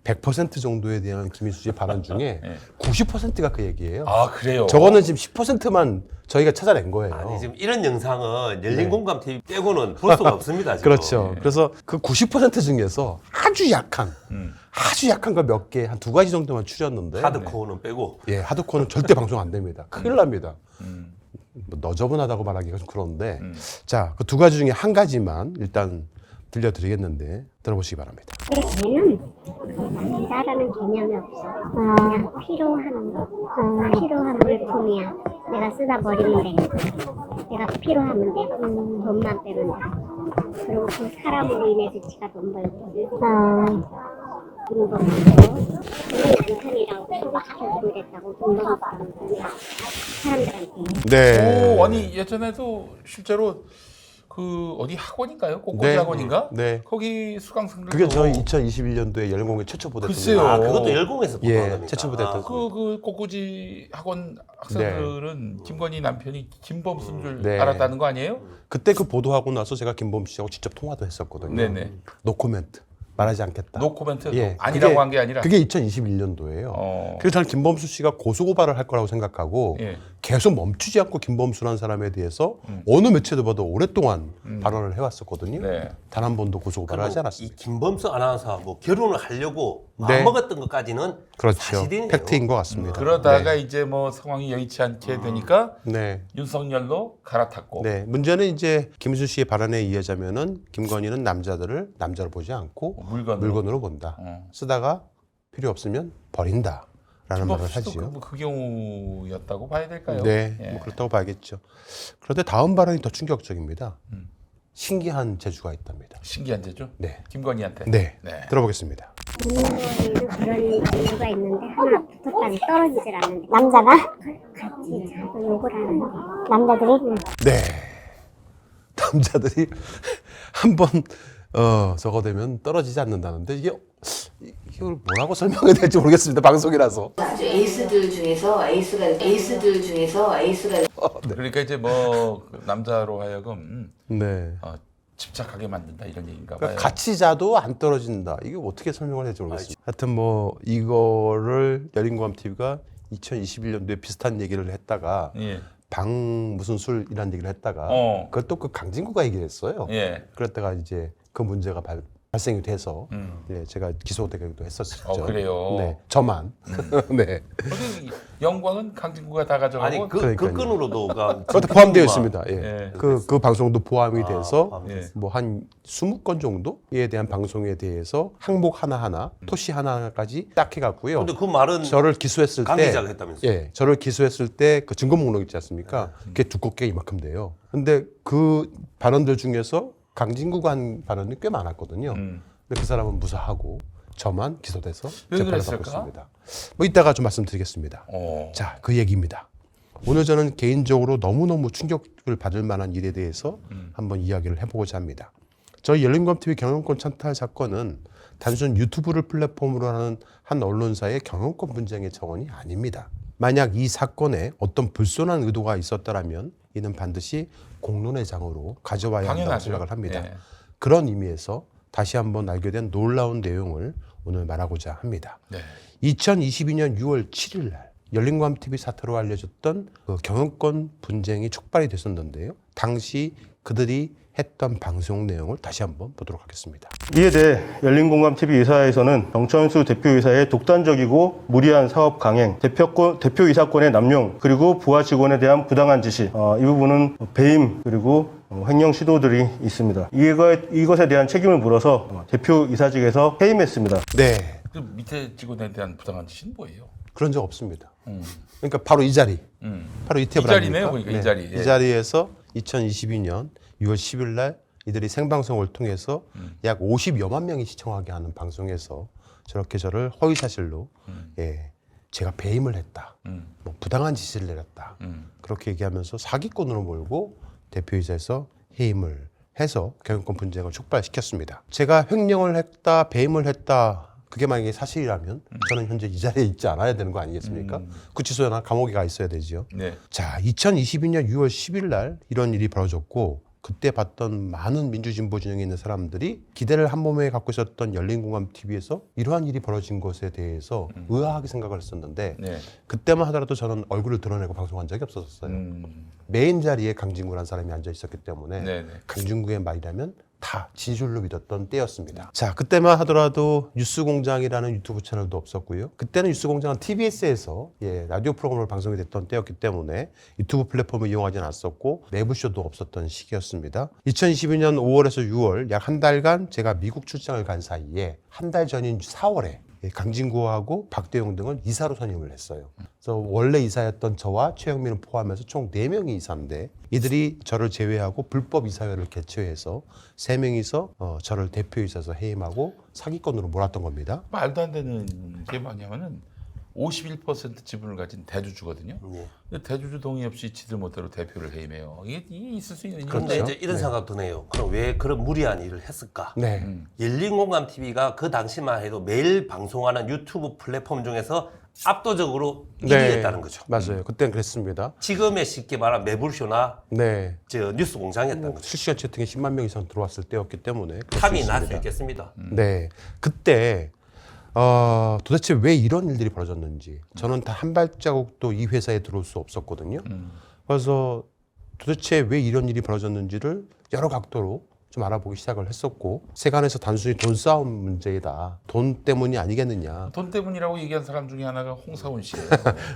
100% 정도에 대한 김인수 씨의 발언 중에 90%가 그 얘기예요. 아, 그래요? 저거는 지금 10%만 저희가 찾아낸 거예요. 아니 지금 이런 영상은 열린공감 TV 빼고는 볼 수가 없습니다. 지금. 그렇죠. 그래서 그 90% 중에서 아주 약한 거 몇 개, 한 2가지 정도만 추렸는데 하드코어는 빼고. 예, 하드코어는 절대 방송 안 됩니다. 큰일 납니다. 뭐 너저분하다고 말하기가 좀 그런데 자, 그 2가지 중에 한 가지만 일단 들려드리겠는데 들어보시기 바랍니다. 근데 걔는 남자라는 개념이 없어. 그냥 필요한 거. 필요한 물품이야. 내가 쓰다 버리면 돼. 내가 필요하면 돼. 돈만 빼면 돼. 그리고 그 사람으로 인해서 지가 돈 벌고. 돈 벌고. 남편이라고 소가 하도 그랬다고 돈 벌었다고 사람들한테. 네. 오, 아니 예전에도 실제로 그 어디 학원인가요? 꽃꽂이 네. 학원인가? 네. 거기 수강생들 그게 저희 2021년도에 열공에 최초 보냈던 글쎄요. 아, 그것도 열공에서 보는 예, 겁니까? 최초 보냈던 그 꽃꽂이 학원 학생들은 김건희 남편이 김범수인 줄 네. 알았다는 거 아니에요? 그때 그 보도하고 나서 제가 김범수 씨하고 직접 통화도 했었거든요. 네네. 노코멘트. 말하지 않겠다. 노코멘트 예, 아니라고 한 게 아니라. 그게 2021년도예요. 그래서 저는 김범수 씨가 고소고발을 할 거라고 생각하고 예. 계속 멈추지 않고 김범수라는 사람에 대해서 어느 매체도 봐도 오랫동안 발언을 해왔었거든요. 네. 단 한 번도 고소고발을 하지 이 않았습니다. 김범수 아나운서가 뭐 결혼을 하려고 네. 마음먹었던 것까지는 그렇죠. 사실이네요. 팩트인 것 같습니다. 그러다가 네. 이제 뭐 상황이 여의치 않게 되니까 네. 윤석열로 갈아탔고. 네. 문제는 이제 김수 씨의 발언에 의하자면은 김건희는 남자들을 남자로 보지 않고 물건으로 본다. 쓰다가 필요 없으면 버린다. 라는 말을 하지요. 그 경우였다고 봐야 될까요? 네, 예. 뭐 그렇다고 봐야겠죠. 그런데 다음 발언이 더 충격적입니다. 신기한 재주가 있답니다. 신기한 재주? 네. 김건희한테? 네. 네. 들어보겠습니다. 부모님도 그런 재주가 있는데 하나 붙었다니 떨어지질 않는데 남자가? 같이 자꾸 욕을 하는데 남자들이? 네. 남자들이 한번 저거 되면 떨어지지 않는다는데 이걸 뭐라고 설명해야 될지 모르겠습니다. 방송이라서. 에이스들 중에서 에이스가 그러니까 이제 뭐 남자로 하여금 네. 집착하게 만든다 이런 얘기인가 봐요. 그러니까 같이 자도 안 떨어진다. 이게 어떻게 설명을 해야 될지 모르겠습니다. 하여튼 뭐 이거를 열린공감 TV가 2021년도에 비슷한 얘기를 했다가 예. 방 무슨 술이라는 얘기를 했다가 그걸 또 그 강진구가 얘기를 했어요. 예. 그랬다가 이제 그 문제가 발생이 돼서 네, 제가 기소되기도 했었죠. 그래요? 네, 저만. 네. 근데 영광은 강진구가 다 가져가고. 아니 그 그러니까요. 건으로도 그것도 포함되어 있습니다. 예. 예. 그 방송도 포함이 돼서 포함됐어요. 뭐 한 20건 정도에 대한 방송에 대해서 항목 하나하나, 토시 하나까지 딱 해갖고요. 근데 그 말은 저를 기소했을 강 때, 기자가 했다면서요? 예, 저를 기소했을 때 그 증거 목록 있지 않습니까? 그게 두껍게 이만큼 돼요. 근데 그 발언들 중에서 강진구가 한 발언이 꽤 많았거든요. 근데 그 사람은 무사하고 저만 기소돼서 왜 재판을 받고 그랬을까? 있습니다. 뭐 이따가 좀 말씀드리겠습니다. 자, 그 얘기입니다. 오늘 저는 개인적으로 너무너무 충격을 받을 만한 일에 대해서 한번 이야기를 해보고자 합니다. 저희 열린공감 TV 경영권 찬탈 사건은 단순 유튜브를 플랫폼으로 하는 한 언론사의 경영권 분쟁의 정원이 아닙니다. 만약 이 사건에 어떤 불손한 의도가 있었다면 이는 반드시 공론의 장으로 가져와야 한다고 당연하죠. 생각을 합니다. 예. 그런 의미에서 다시 한번 알게 된 놀라운 내용을 오늘 말하고자 합니다. 네. 2022년 6월 7일 날 열린공감 TV 사태로 알려졌던 그 경영권 분쟁이 촉발이 됐었는데요. 당시 그들이 했던 방송 내용을 다시 한번 보도록 하겠습니다. 이에 대해 열린공감TV 이사회에서는 정천수 대표이사의 독단적이고 무리한 사업 강행, 대표이사권의 남용, 그리고 부하 직원에 대한 부당한 지시, 이 부분은 배임 그리고 횡령 시도들이 있습니다. 이것에 대한 책임을 물어서 대표이사직에서 해임했습니다. 네. 그 밑에 직원에 대한 부당한 지시는 뭐예요? 그런 적 없습니다. 그러니까 바로 이 자리, 바로 이 테이블 이 자리네요, 아닙니까? 보니까 이 자리. 예. 이 자리에서 2022년 6월 10일 날 이들이 생방송을 통해서 약 50여만 명이 시청하게 하는 방송에서 저렇게 저를 허위사실로 예, 제가 배임을 했다. 뭐 부당한 지시를 내렸다. 그렇게 얘기하면서 사기꾼으로 몰고 대표이사에서 해임을 해서 경영권 분쟁을 촉발시켰습니다. 제가 횡령을 했다, 배임을 했다. 그게 만약에 사실이라면 저는 현재 이 자리에 있지 않아야 되는 거 아니겠습니까? 구치소나 감옥에 가 있어야 되지요. 네. 자, 2022년 6월 10일 날 이런 일이 벌어졌고 그때 봤던 많은 민주진보 진영에 있는 사람들이 기대를 한 몸에 갖고 있었던 열린공감TV에서 이러한 일이 벌어진 것에 대해서 의아하게 생각을 했었는데 네. 그때만 하더라도 저는 얼굴을 드러내고 방송한 적이 없었어요. 메인 자리에 강진구라는 사람이 앉아 있었기 때문에 네네. 강진구의 말이라면 다 진실로 믿었던 때였습니다. 자, 그때만 하더라도 뉴스공장이라는 유튜브 채널도 없었고요. 그때는 뉴스공장은 TBS에서 라디오 프로그램을 방송이 됐던 때였기 때문에 유튜브 플랫폼을 이용하지 않았었고 매부쇼도 없었던 시기였습니다. 2022년 5월에서 6월 약 한 달간 제가 미국 출장을 간 사이에 한 달 전인 4월에 강진구하고 박대용 등을 이사로 선임을 했어요. 그래서 원래 이사였던 저와 최영민을 포함해서 총 4명이 이사인데 이들이 저를 제외하고 불법 이사회를 개최해서 3명이서 저를 대표이사에서 해임하고 사기꾼으로 몰았던 겁니다. 말도 안 되는 게 뭐냐면은 51% 지분을 가진 대주주거든요. 근데 대주주 동의 없이 지들 멋대로 대표를 해임해요. 이게 있을 수 있는 일이죠. 그런데 이제 이런 생각 드네요. 그럼 왜 그런 무리한 일을 했을까? 네. 열린공감TV가 그 당시만 해도 매일 방송하는 유튜브 플랫폼 중에서 압도적으로 네. 1위였다는 거죠. 맞아요. 그때는 그랬습니다. 지금의 쉽게 말하면 매불쇼나 네. 저 뉴스공장이었다는 거죠. 실시간 채팅에 10만 명 이상 들어왔을 때였기 때문에 그럴 수 탐이 날 수 있습니다. 있겠습니다. 네. 그때 도대체 왜 이런 일들이 벌어졌는지 저는 다 한 발자국도 이 회사에 들어올 수 없었거든요. 그래서 도대체 왜 이런 일이 벌어졌는지를 여러 각도로 좀 알아보기 시작을 했었고 세간에서 단순히 돈 싸움 문제이다. 돈 때문이 아니겠느냐. 돈 때문이라고 얘기한 사람 중에 하나가 홍사훈 씨예요.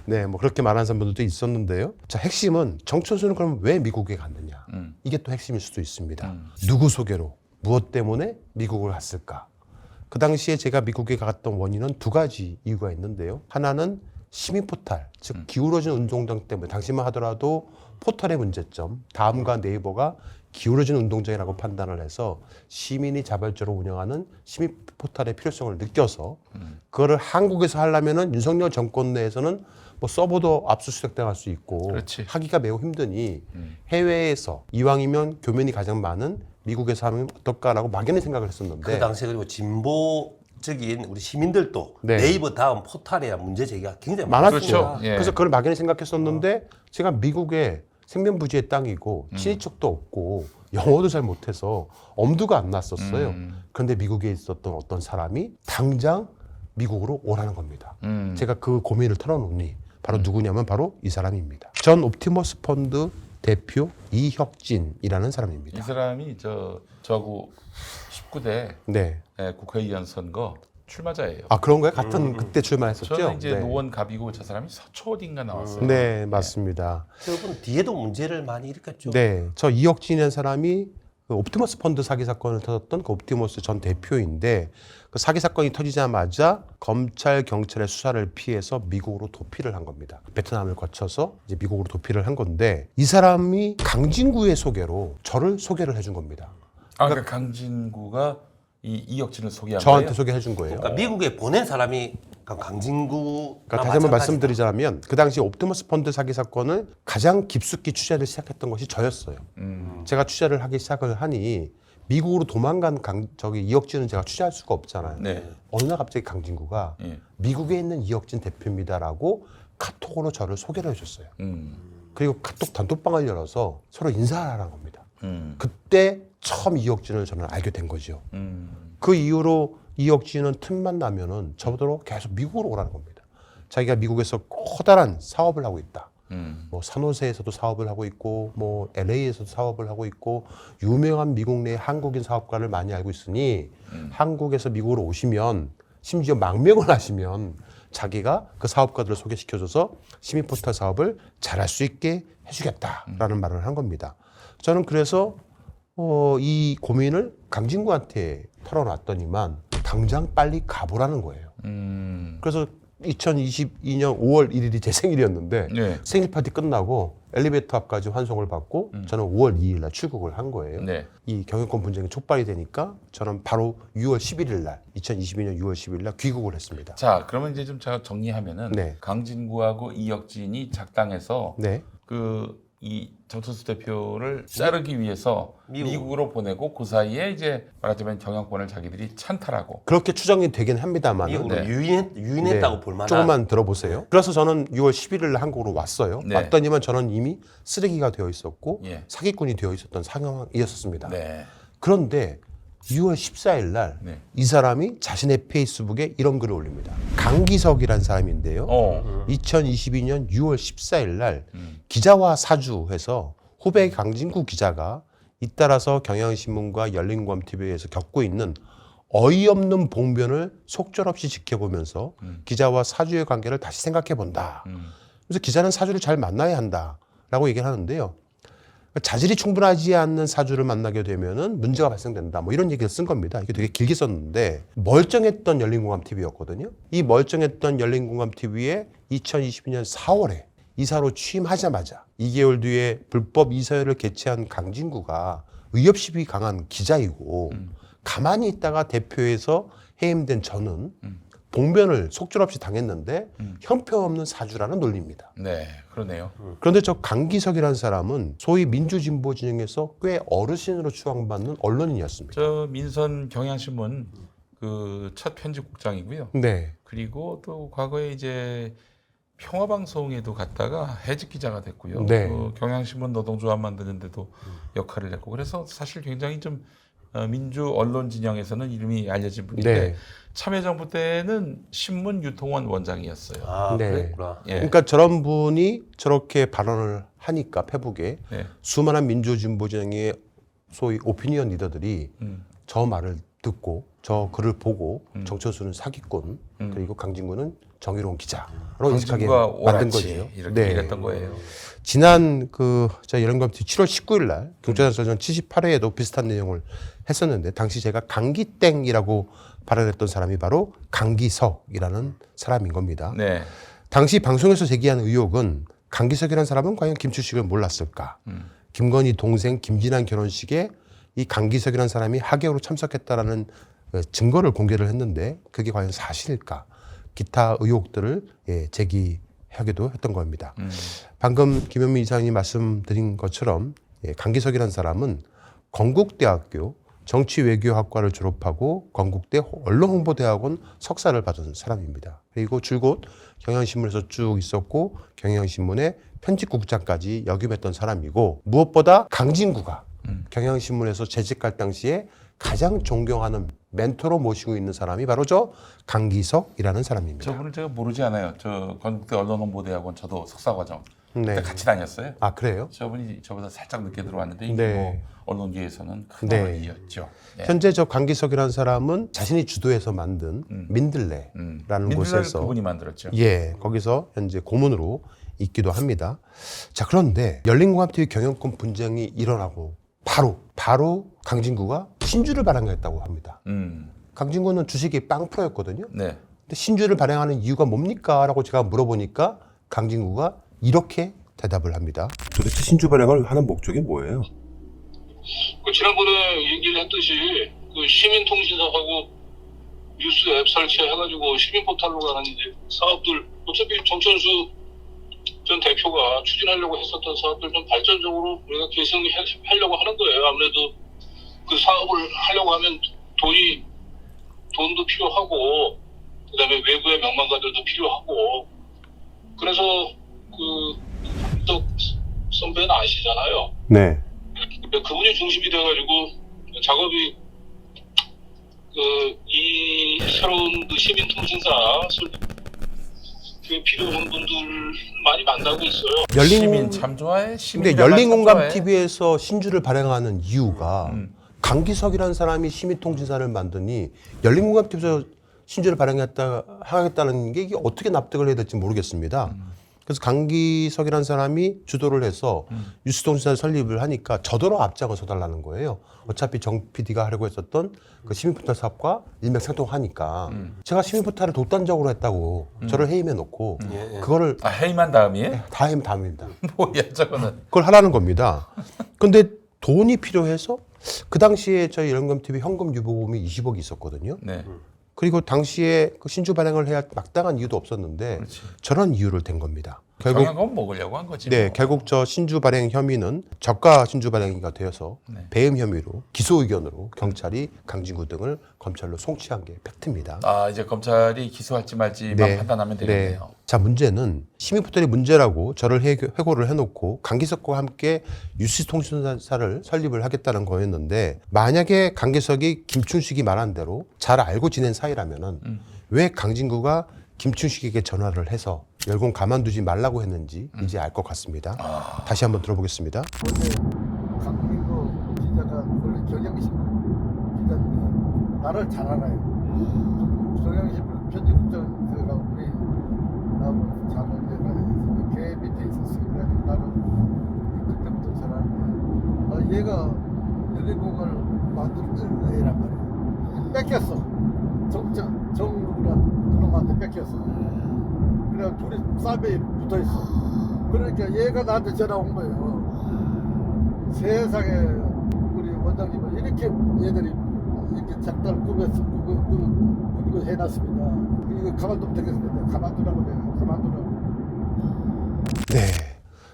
네, 뭐 그렇게 말하는 사람들도 있었는데요. 자, 핵심은 정천수는 그럼 왜 미국에 갔느냐. 이게 또 핵심일 수도 있습니다. 누구 소개로, 무엇 때문에 미국을 갔을까? 그 당시에 제가 미국에 갔던 원인은 2가지 이유가 있는데요. 하나는 시민 포탈, 즉 기울어진 운동장 때문에 당시만 하더라도 포털의 문제점, 다음과 네이버가 기울어진 운동장이라고 판단을 해서 시민이 자발적으로 운영하는 시민 포털의 필요성을 느껴서 그거를 한국에서 하려면은 윤석열 정권 내에서는 뭐 서버도 압수수색 당할 수 있고 그렇지. 하기가 매우 힘드니 해외에서 이왕이면 교면이 가장 많은 미국에서 하면 어떨까라고 막연히 생각을 했었는데 그 당시에 그리고 진보적인 우리 시민들도 네. 네이버 다음 포털에 문제 제기가 굉장히 많았죠. 그렇죠. 예. 그래서 그걸 막연히 생각했었는데 제가 미국에 생명부지의 땅이고 친인척도 없고 영어도 잘 못해서 엄두가 안 났었어요. 그런데 미국에 있었던 어떤 사람이 당장 미국으로 오라는 겁니다. 제가 그 고민을 털어놓으니 바로 누구냐면 바로 이 사람입니다. 전 옵티머스 펀드 대표 이혁진이라는 사람입니다. 이 사람이 저하고 19대 네. 국회의원 선거 출마자예요. 아 그런 거예요? 같은 그때 출마했었죠? 저는 이제 네. 노원갑이고 저 사람이 서초 어딘가 나왔어요. 네, 맞습니다. 저분 뒤에도 문제를 많이 일으켰죠. 네, 저 이혁진이라는 사람이 그 옵티머스 펀드 사기 사건을 터졌던 그 옵티머스 전 대표인데 그 사기 사건이 터지자마자 검찰 경찰의 수사를 피해서 미국으로 도피를 한 겁니다. 베트남을 거쳐서 이제 미국으로 도피를 한 건데 이 사람이 강진구의 소개로 저를 소개를 해준 겁니다. 그러니까 강진구가 이혁진을 소개한 저한테 거예요? 소개해 준 거예요. 그러니까 미국에 보낸 사람이 강진구. 그러니까 다시 한번 말씀드리자면 그 당시 옵티머스 펀드 사기 사건을 가장 깊숙이 취재를 시작했던 것이 저였어요. 제가 취재를 하기 시작을 하니 미국으로 도망간 이혁진은 제가 취재할 수가 없잖아요. 네. 어느 날 갑자기 강진구가 미국에 있는 이혁진 대표입니다라고 카톡으로 저를 소개를 해줬어요. 그리고 카톡 단톡방을 열어서 서로 인사를 하라는 겁니다. 그때 처음 이혁진을 저는 알게 된 거죠. 그 이후로 이혁진은 틈만 나면은 저보러 계속 미국으로 오라는 겁니다. 자기가 미국에서 커다란 사업을 하고 있다. 뭐 산호세에서도 사업을 하고 있고, 뭐 LA에서도 사업을 하고 있고, 유명한 미국 내 한국인 사업가를 많이 알고 있으니 한국에서 미국으로 오시면 심지어 망명을 하시면 자기가 그 사업가들을 소개시켜줘서 시민포털 사업을 잘할 수 있게 해주겠다라는 말을 한 겁니다. 저는 그래서 이 고민을 강진구한테 털어놨더니만 당장 빨리 가보라는 거예요. 그래서 2022년 5월 1일이 제 생일이었는데 네. 생일 파티 끝나고 엘리베이터 앞까지 환송을 받고 저는 5월 2일 날 출국을 한 거예요. 네. 이 경영권 분쟁이 촉발이 되니까 저는 바로 6월 11일 날 2022년 6월 10일 날 귀국을 했습니다. 자, 그러면 이제 좀 제가 정리하면은 네. 강진구하고 이혁진이 작당해서 네. 이 정천수 대표를 자르기 위해서 미국으로 보내고 그 사이에 이제 말하자면 경영권을 자기들이 찬탈하고 그렇게 추정이 되긴 합니다만 미국으로 유인했다고 볼 만한. 조금만 들어보세요. 그래서 저는 6월 11일 날 한국으로 왔어요. 네. 왔더니만 저는 이미 쓰레기가 되어 있었고 예. 사기꾼이 되어 있었던 상황이었습니다. 네. 그런데 6월 14일 날 이 네. 사람이 자신의 페이스북에 이런 글을 올립니다. 강기석이라는 사람인데요. 2022년 6월 14일 날 기자와 사주해서 후배 강진구 기자가 잇따라서 경향신문과 열린공감TV에서 겪고 있는 어이없는 봉변을 속절없이 지켜보면서 기자와 사주의 관계를 다시 생각해 본다. 그래서 기자는 사주를 잘 만나야 한다라고 얘기를 하는데요. 자질이 충분하지 않는 사주를 만나게 되면은 문제가 발생된다. 뭐 이런 얘기를 쓴 겁니다. 이게 되게 길게 썼는데 멀쩡했던 열린공감TV였거든요. 이 멀쩡했던 열린공감TV에 2022년 4월에 이사로 취임하자마자 2개월 뒤에 불법 이사회를 개최한 강진구가 의협심이 강한 기자이고 가만히 있다가 대표에서 해임된 저는 봉변을 속절없이 당했는데 형편없는 사주라는 논리입니다. 네, 그러네요. 그런데 저 강기석이라는 사람은 소위 민주진보 진영에서 꽤 어르신으로 추앙받는 언론인이었습니다. 저 민선 경향신문 그 첫 편집국장이고요. 네. 그리고 또 과거에 이제 평화방송에도 갔다가 해직 기자가 됐고요. 네. 또 경향신문 노동조합 만드는데도 역할을 했고 그래서 사실 굉장히 좀 민주 언론 진영에서는 이름이 알려진 분인데 네. 참여정부 때는 신문 유통원 원장이었어요. 아, 네. 그랬구나. 예. 그러니까 저런 분이 저렇게 발언을 하니까 페북에 네. 수많은 민주진보 진영의 소위 오피니언 리더들이 저 말을 듣고 저 글을 보고 정천수는 사기꾼 그리고 강진구는 정의로운 기자로 인식하게 강진구가 만든 오라치 거죠. 이렇게 얘기했던 거예요. 지난 저 열린공감TV 7월 19일 날 경제전선 78회에도 비슷한 내용을 했었는데 당시 제가 강기땡이라고 발언했던 사람이 바로 강기석이라는 사람인 겁니다. 네. 당시 방송에서 제기한 의혹은 강기석이라는 사람은 과연 김추식을 몰랐을까? 김건희 동생 김진환 결혼식에 이 강기석이라는 사람이 하객으로 참석했다라는 증거를 공개를 했는데 그게 과연 사실일까? 기타 의혹들을 제기하기도 했던 겁니다. 방금 김현민 이사님이 말씀드린 것처럼 강기석이라는 사람은 건국대학교 정치외교학과를 졸업하고 건국대 언론홍보대학원 석사를 받은 사람입니다. 그리고 줄곧 경향신문에서 쭉 있었고 경향신문의 편집국장까지 역임했던 사람이고 무엇보다 강진구가 경향신문에서 재직할 당시에 가장 존경하는 멘토로 모시고 있는 사람이 바로 저 강기석이라는 사람입니다. 저분을 제가 모르지 않아요. 저 건국대 언론홍보대학원 저도 석사과정 네. 그때 같이 다녔어요. 아 그래요? 저분이 저보다 살짝 늦게 들어왔는데 이게 네. 뭐 언론계에서는 큰 네. 어른이었죠. 네. 현재 저 강기석이라는 사람은 자신이 주도해서 만든 민들레라는 곳에서 그분이 만들었죠. 예, 거기서 현재 고문으로 있기도 합니다. 자, 그런데 열린공감TV 경영권 분쟁이 일어나고 바로 강진구가 신주를 발행했다고 합니다. 강진구는 주식이 0%였거든요. 네. 근데 신주를 발행하는 이유가 뭡니까? 라고 제가 물어보니까 강진구가 이렇게 대답을 합니다. 도대체 신주 발행을 하는 목적이 뭐예요? 지난번에 얘기를 했듯이 그 시민통신사하고 뉴스 앱 설치해가지고 시민포탈로 가는 이제 사업들 어차피 정천수 전 대표가 추진하려고 했었던 사업들 좀 발전적으로 우리가 계승하려고 하는 거예요. 아무래도 그 사업을 하려고 하면 돈도 필요하고 그다음에 외부의 명망가들도 필요하고 그래서 또 선배는 아시잖아요. 네. 그분이 중심이 돼가지고 작업이 이 새로운 시민통신사 필요한 분들 많이 만나고 있어요. 시민 참 좋아해. 근데 열린공감TV에서 신주를 발행하는 이유가 강기석이라는 사람이 시민통신사를 만드니 열린공감TV에서 신주를 발행하겠다는 게 이게 어떻게 납득을 해야 될지 모르겠습니다. 그래서 강기석이라는 사람이 주도를 해서 뉴스통신사를 설립을 하니까 저더러 앞장을 서달라는 거예요. 어차피 정 PD가 하려고 했었던 그 시민포털 사업과 일맥상통하니까 제가 시민포털을 독단적으로 했다고 저를 해임해 놓고 그거를 해임한 다음이에요? 다 해임 다음입니다. 뭐야 저거는. 그걸 하라는 겁니다. 근데 돈이 필요해서 그 당시에 저희 연금TV 현금 유보금이 20억이 있었거든요. 네. 그리고 당시에 그 신주 발행을 해야 마땅한 이유도 없었는데 그렇지. 저런 이유를 댄 겁니다. 결국 경향권 먹으려고 한 거지. 네, 뭐. 결국 저 신주 발행 혐의는 저가 신주 발행이가 되어서 네. 배임 혐의로 기소 의견으로 경찰이 강진구 등을 검찰로 송치한 게 팩트입니다. 아 이제 검찰이 기소할지 말지만 네. 판단하면 되겠네요. 네. 자, 문제는 시민포털이 문제라고 저를 회고를 해놓고 강기석과 함께 뉴스통신사를 설립을 하겠다는 거였는데 만약에 강기석이 김춘식이 말한 대로 잘 알고 지낸 사이라면은 왜 강진구가 김춘식에게 전화를 해서 열공 가만두지 말라고 했는지 이제 알 것 같습니다. 다시 한번 들어보겠습니다. 강민구 기자가 원래 경향신문 기자인데 나를 잘 알아요. 경향신문 편집국장가 우리 나하고 잘 알아요. 걔 밑에 있었어요. 그래가지고 나를 그때부터 잘 아는데 얘가 연예공을 만드는 애란 말이에요. 뺏겼어. 정누구란 그놈한테 뺏겼어. 그래 둘이 쌀배에 붙어있어. 그러니까 얘가 나한테 전화 온 거예요. 세상에 우리 원장님은 이렇게 얘들이 이렇게 작달 꾸며서 그리고 해놨습니다. 이거 가만두면 되겠습니다. 가만두라고 내가 가만두라고. 네.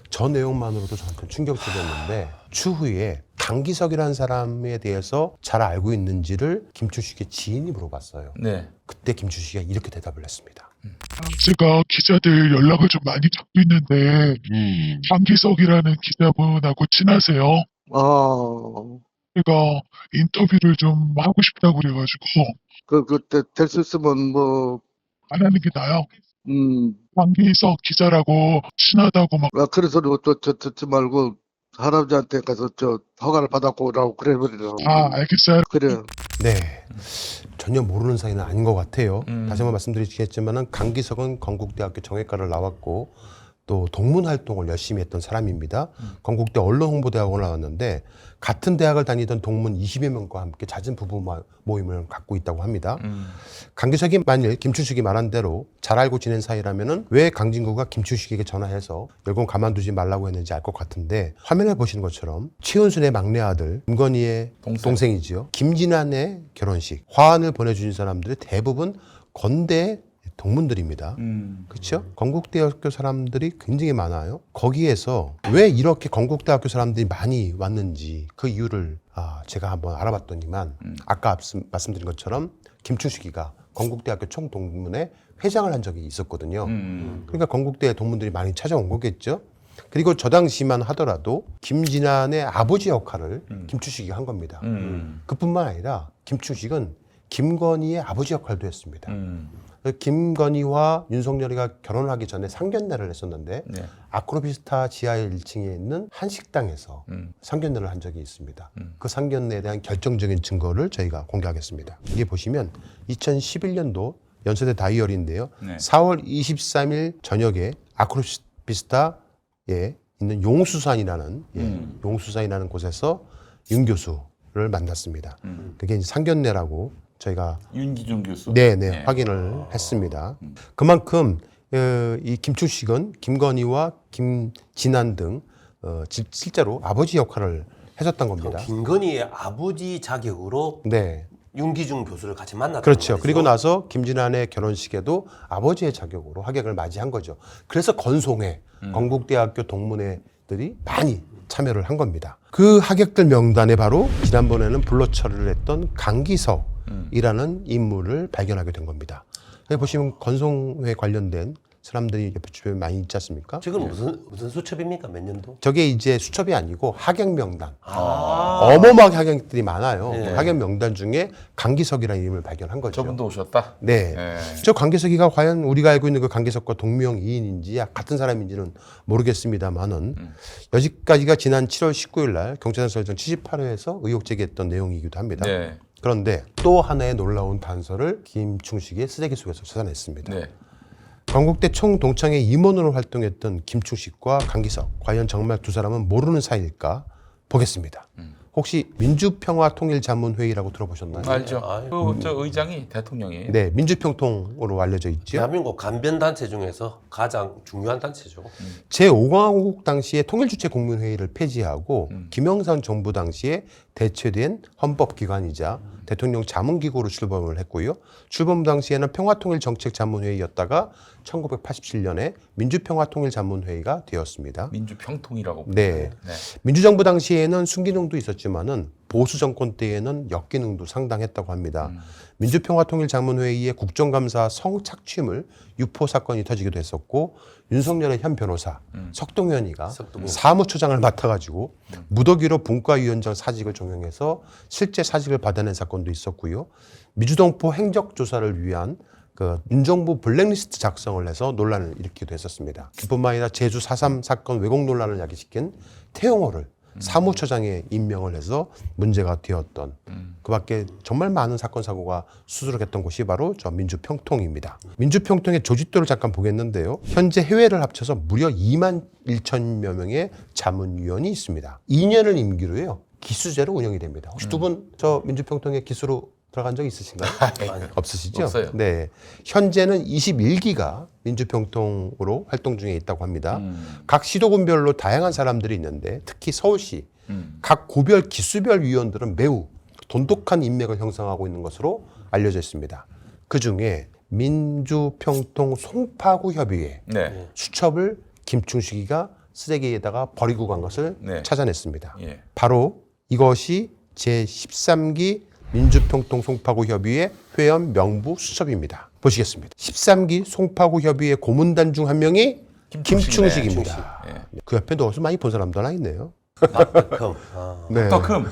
저 내용만으로도 저한테 충격적이었는데 추후에 강기석이라는 사람에 대해서 잘 알고 있는지를 김춘식의 지인이 물어봤어요. 네. 그때 김춘식이 이렇게 대답을 했습니다. 제가 기자들 연락을 좀 많이 잡고 있는데 강기석이라는 기자분하고 친하세요? 제가 인터뷰를 좀 하고 싶다고 그래가지고 그때 될 수 있으면 뭐 안 하는 게 나아요. 강기석 기자라고 친하다고 막 그런 소리 듣지 말고 할아버지한테 가서 허가를 받았고 오라고 그래버리라. 알겠어요. 그래. 네. 전혀 모르는 사이는 아닌 것 같아요. 다시 한번 말씀드리겠지만은 강기석은 건국대학교 정외과를 나왔고 또 동문 활동을 열심히 했던 사람입니다. 건국대 언론홍보대학원을 나왔는데 같은 대학을 다니던 동문 20여 명과 함께 잦은 부부 모임을 갖고 있다고 합니다. 강기석이 만일 김춘식이 말한 대로 잘 알고 지낸 사이라면은 왜 강진구가 김춘식에게 전화해서 열공 가만두지 말라고 했는지 알 것 같은데 화면에 보시는 것처럼 최은순의 막내 아들 김건희의 동생이지요. 김진환의 결혼식 화환을 보내주신 사람들이 대부분 건대 동문들입니다. 그렇죠? 건국대학교 사람들이 굉장히 많아요. 거기에서 왜 이렇게 건국대학교 사람들이 많이 왔는지 그 이유를 제가 한번 알아봤더니만 아까 말씀드린 것처럼 김춘식이가 건국대학교 총동문회 회장을 한 적이 있었거든요. 그러니까 건국대 동문들이 많이 찾아온 거겠죠. 그리고 저 당시만 하더라도 김진환의 아버지 역할을 김춘식이가 한 겁니다. 그뿐만 아니라 김춘식은 김건희의 아버지 역할도 했습니다. 김건희와 윤석열이가 결혼하기 전에 상견례를 했었는데 아크로비스타 지하 1층에 있는 한 식당에서 상견례를 한 적이 있습니다. 그 상견례에 대한 결정적인 증거를 저희가 공개하겠습니다. 이게 보시면 2011년도 연세대 다이어리인데요. 4월 23일 저녁에 아크로비스타에 있는 용수산이라는 용수산이라는 곳에서 윤 교수를 만났습니다. 그게 이제 상견례라고 저희가 윤기중 교수 네네 확인을 했습니다. 그만큼 이 김춘식은 김건희와 김진환 등 실제로 아버지 역할을 했었던 겁니다. 김건희의 아버지 자격으로 네. 윤기중 교수를 같이 만났던 그렇죠. 말이죠. 그리고 나서 김진환의 결혼식에도 아버지의 자격으로 하객을 맞이한 거죠. 그래서 건송회 건국대학교 동문회들이 많이 참여를 한 겁니다. 그 하객들 명단에 바로 지난번에는 불러 처리를 했던 강기석이라는 인물을 발견하게 된 겁니다. 여기 보시면 건송회 관련된 사람들이 옆에 주변에 많이 있지 않습니까? 지금 무슨 수첩입니까? 몇 년도? 저게 이제 수첩이 아니고 하객 명단. 어마어마하게 하객들이 많아요. 네. 하객 명단 중에 강기석이라는 이름을 발견한 거죠. 저분도 오셨다? 네. 저 강기석이가 과연 우리가 알고 있는 그 강기석과 동명이인인지 같은 사람인지는 모르겠습니다만은 여기까지가 지난 7월 19일 날 경찰서장 78회에서 의혹 제기했던 내용이기도 합니다. 네. 그런데 또 하나의 놀라운 단서를 김충식의 쓰레기 속에서 찾아냈습니다. 네. 건국대 총동창회 임원으로 활동했던 김충식과 강기석, 과연 정말 두 사람은 모르는 사이일까 보겠습니다. 혹시 민주평화통일자문회의라고 들어보셨나요? 알죠. 저 의장이 대통령이에요. 네, 민주평통으로 알려져 있죠. 대한민국 간변단체 중에서 가장 중요한 단체죠. 제5공화국 당시에 통일주체 국민회의를 폐지하고 김영삼 정부 당시에 대체된 헌법기관이자 대통령 자문기구로 출범을 했고요. 출범 당시에는 평화통일정책자문회의였다가 1987년에 민주평화통일자문회의가 되었습니다. 민주평통이라고. 네. 민주정부 당시에는 순기능도 있었지만은 보수 정권 때에는 역기능도 상당했다고 합니다. 민주평화통일자문회의의 국정감사 성착취물 유포 사건이 터지기도 했었고 윤석열의 현 변호사 석동현이가 사무처장을 맡아가지고 무더기로 분과위원장 사직을 종용해서 실제 사직을 받아낸 사건도 있었고요. 미주동포 행적조사를 위한 그 윤정부 블랙리스트 작성을 해서 논란을 일으키기도 했었습니다. 그뿐만 아니라 제주 4.3 사건 왜곡 논란을 야기시킨 태용호를 사무처장에 임명을 해서 문제가 되었던 그 밖에 정말 많은 사건 사고가 수두룩했던 곳이 바로 저 민주평통입니다. 민주평통의 조직도를 잠깐 보겠는데요. 현재 해외를 합쳐서 무려 2만 1천여 명의 자문위원이 있습니다. 2년을 임기로요. 기수제로 운영이 됩니다. 혹시 두 분 저 민주평통의 기수로 들어간 적 있으신가요? 없으시죠? 없어요. 네. 현재는 21기가 민주평통으로 활동 중에 있다고 합니다. 각 시도군별로 다양한 사람들이 있는데 특히 서울시 각 구별 기수별 위원들은 매우 돈독한 인맥을 형성하고 있는 것으로 알려져 있습니다. 그중에 민주평통 송파구협의회 네. 수첩을 김충식이가 쓰레기에다가 버리고 간 것을 네. 찾아냈습니다. 예. 바로 이것이 제13기 민주평통 송파구협의회 회원 명부 수첩입니다. 보시겠습니다. 13기 송파구협의회 고문단 중 한 명이 김충식입니다. 예. 그 옆에 어디서 많이 본 사람도 하나 있네요. 박덕흠. 네. 덕흠.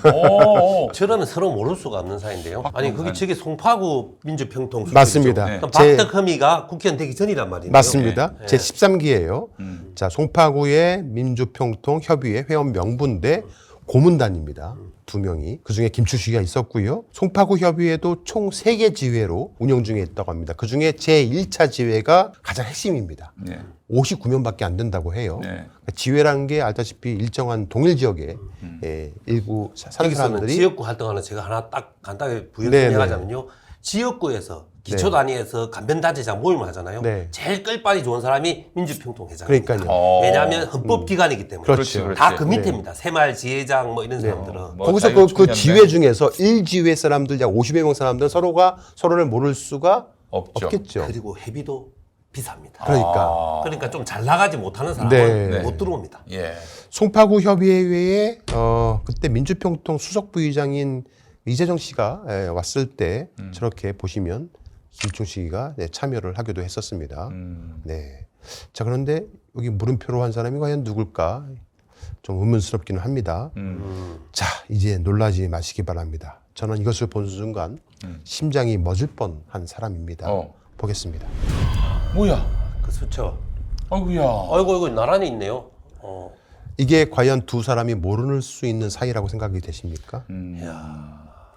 저라면 서로 모를 수가 없는 사이인데요. 아니 그게 저게 송파구 민주평통 수첩이죠. 맞습니다. 그럼 제- 박덕흠이가 국회의원 되기 전이란 말이에요. 맞습니다. 네. 제13기예요. 자, 송파구의 민주평통 협의회 회원 명부인데 고문단입니다. 2명이. 그중에 김충식이가 있었고요. 송파구 협의회도 총 3개 지회로 운영 중에 있다고 합니다. 그중에 제1차 지회가 가장 핵심입니다. 네. 59명밖에 안 된다고 해요. 네. 지회라는 게 알다시피 일정한 동일 지역에 일부 사는 여기서는 사람들이 지역구 활동하는 제가 하나 딱 간단하게 부연 네, 설명하자면요. 지역구에서 기초 단위에서 간변단체장 모임을 하잖아요. 네. 제일 끌바리 좋은 사람이 민주평통 회장입니다. 그러니까요. 왜냐하면 헌법기관이기 때문에 그렇죠. 다 그 밑에입니다. 새마을 지회장 뭐 이런 사람들은 뭐 거기서 그 자유총연대. 지회 중에서 1지회 사람들, 약 50여 명 사람들은 서로가 서로를 모를 수가 없죠. 없겠죠. 그리고 회비도 비쌉니다. 그러니까. 그러니까 좀 잘 나가지 못하는 사람은 네. 못 들어옵니다. 예. 송파구 협의회에 그때 민주평통 수석 부의장인 이재정 씨가 왔을 때 저렇게 보시면 김충식이가 참여를 하기도 했었습니다. 네. 자, 그런데 여기 물음표로 한 사람이 과연 누굴까? 좀 의문스럽기는 합니다. 자, 이제 놀라지 마시기 바랍니다. 저는 이것을 본 순간 심장이 멎을 뻔한 사람입니다. 보겠습니다. 뭐야? 그 수첩. 아이고야. 아이고 나란히 있네요. 이게 과연 두 사람이 모를 수 있는 사이라고 생각이 되십니까?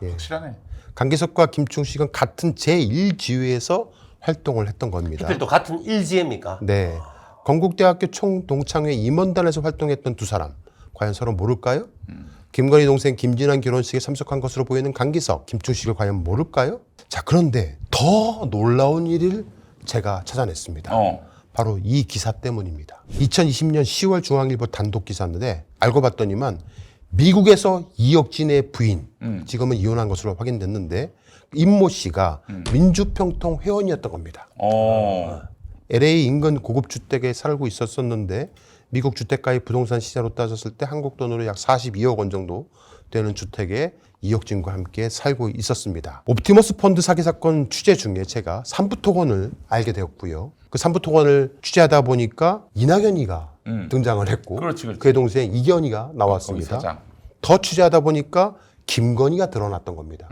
예. 확실하네. 강기석과 김충식은 같은 제1지회에서 활동을 했던 겁니다. 하필 또 같은 일지회입니까? 네. 건국대학교 총동창회 임원단에서 활동했던 두 사람. 과연 서로 모를까요? 김건희 동생 김진환 결혼식에 참석한 것으로 보이는 강기석, 김충식을 과연 모를까요? 자, 그런데 더 놀라운 일을 제가 찾아냈습니다. 바로 이 기사 때문입니다. 2020년 10월 중앙일보 단독 기사인데 알고 봤더니만 미국에서 이혁진의 부인, 지금은 이혼한 것으로 확인됐는데 임모 씨가 민주평통 회원이었던 겁니다. LA 인근 고급 주택에 살고 있었었는데 미국 주택가의 부동산 시세로 따졌을 때 한국 돈으로 약 42억 원 정도 되는 주택에 이혁진과 함께 살고 있었습니다. 옵티머스 펀드 사기 사건 취재 중에 제가 삼부토건을 알게 되었고요. 그 삼부토건을 취재하다 보니까 이낙연이가 등장을 했고 그렇지. 그의 동생 이견이가 나왔습니다. 더 취재하다 보니까 김건희가 드러났던 겁니다.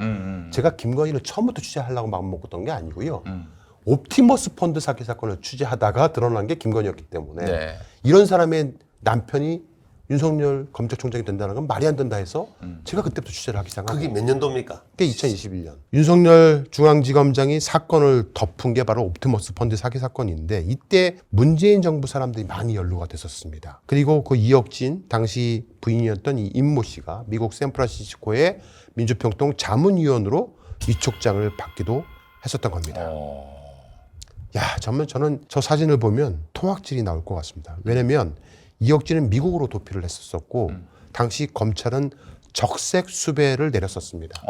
제가 김건희를 처음부터 취재하려고 마음먹었던 게 아니고요. 옵티머스 펀드 사기 사건을 취재하다가 드러난 게 김건희였기 때문에 네. 이런 사람의 남편이 윤석열 검찰총장이 된다는 건 말이 안 된다 해서 제가 그때부터 취재를 하기 시작한 그게 거예요. 몇 년도입니까? 그게 2021년. 윤석열 중앙지검장이 사건을 덮은 게 바로 옵티머스 펀드 사기 사건인데 이때 문재인 정부 사람들이 많이 연루가 됐었습니다. 그리고 그 이혁진 당시 부인이었던 이 임모 씨가 미국 샌프란시스코의 민주평통 자문위원으로 위촉장을 받기도 했었던 겁니다. 야, 저는 저 사진을 보면 토악질이 나올 것 같습니다. 왜냐면 이혁진은 미국으로 도피를 했었고 당시 검찰은 적색 수배를 내렸었습니다.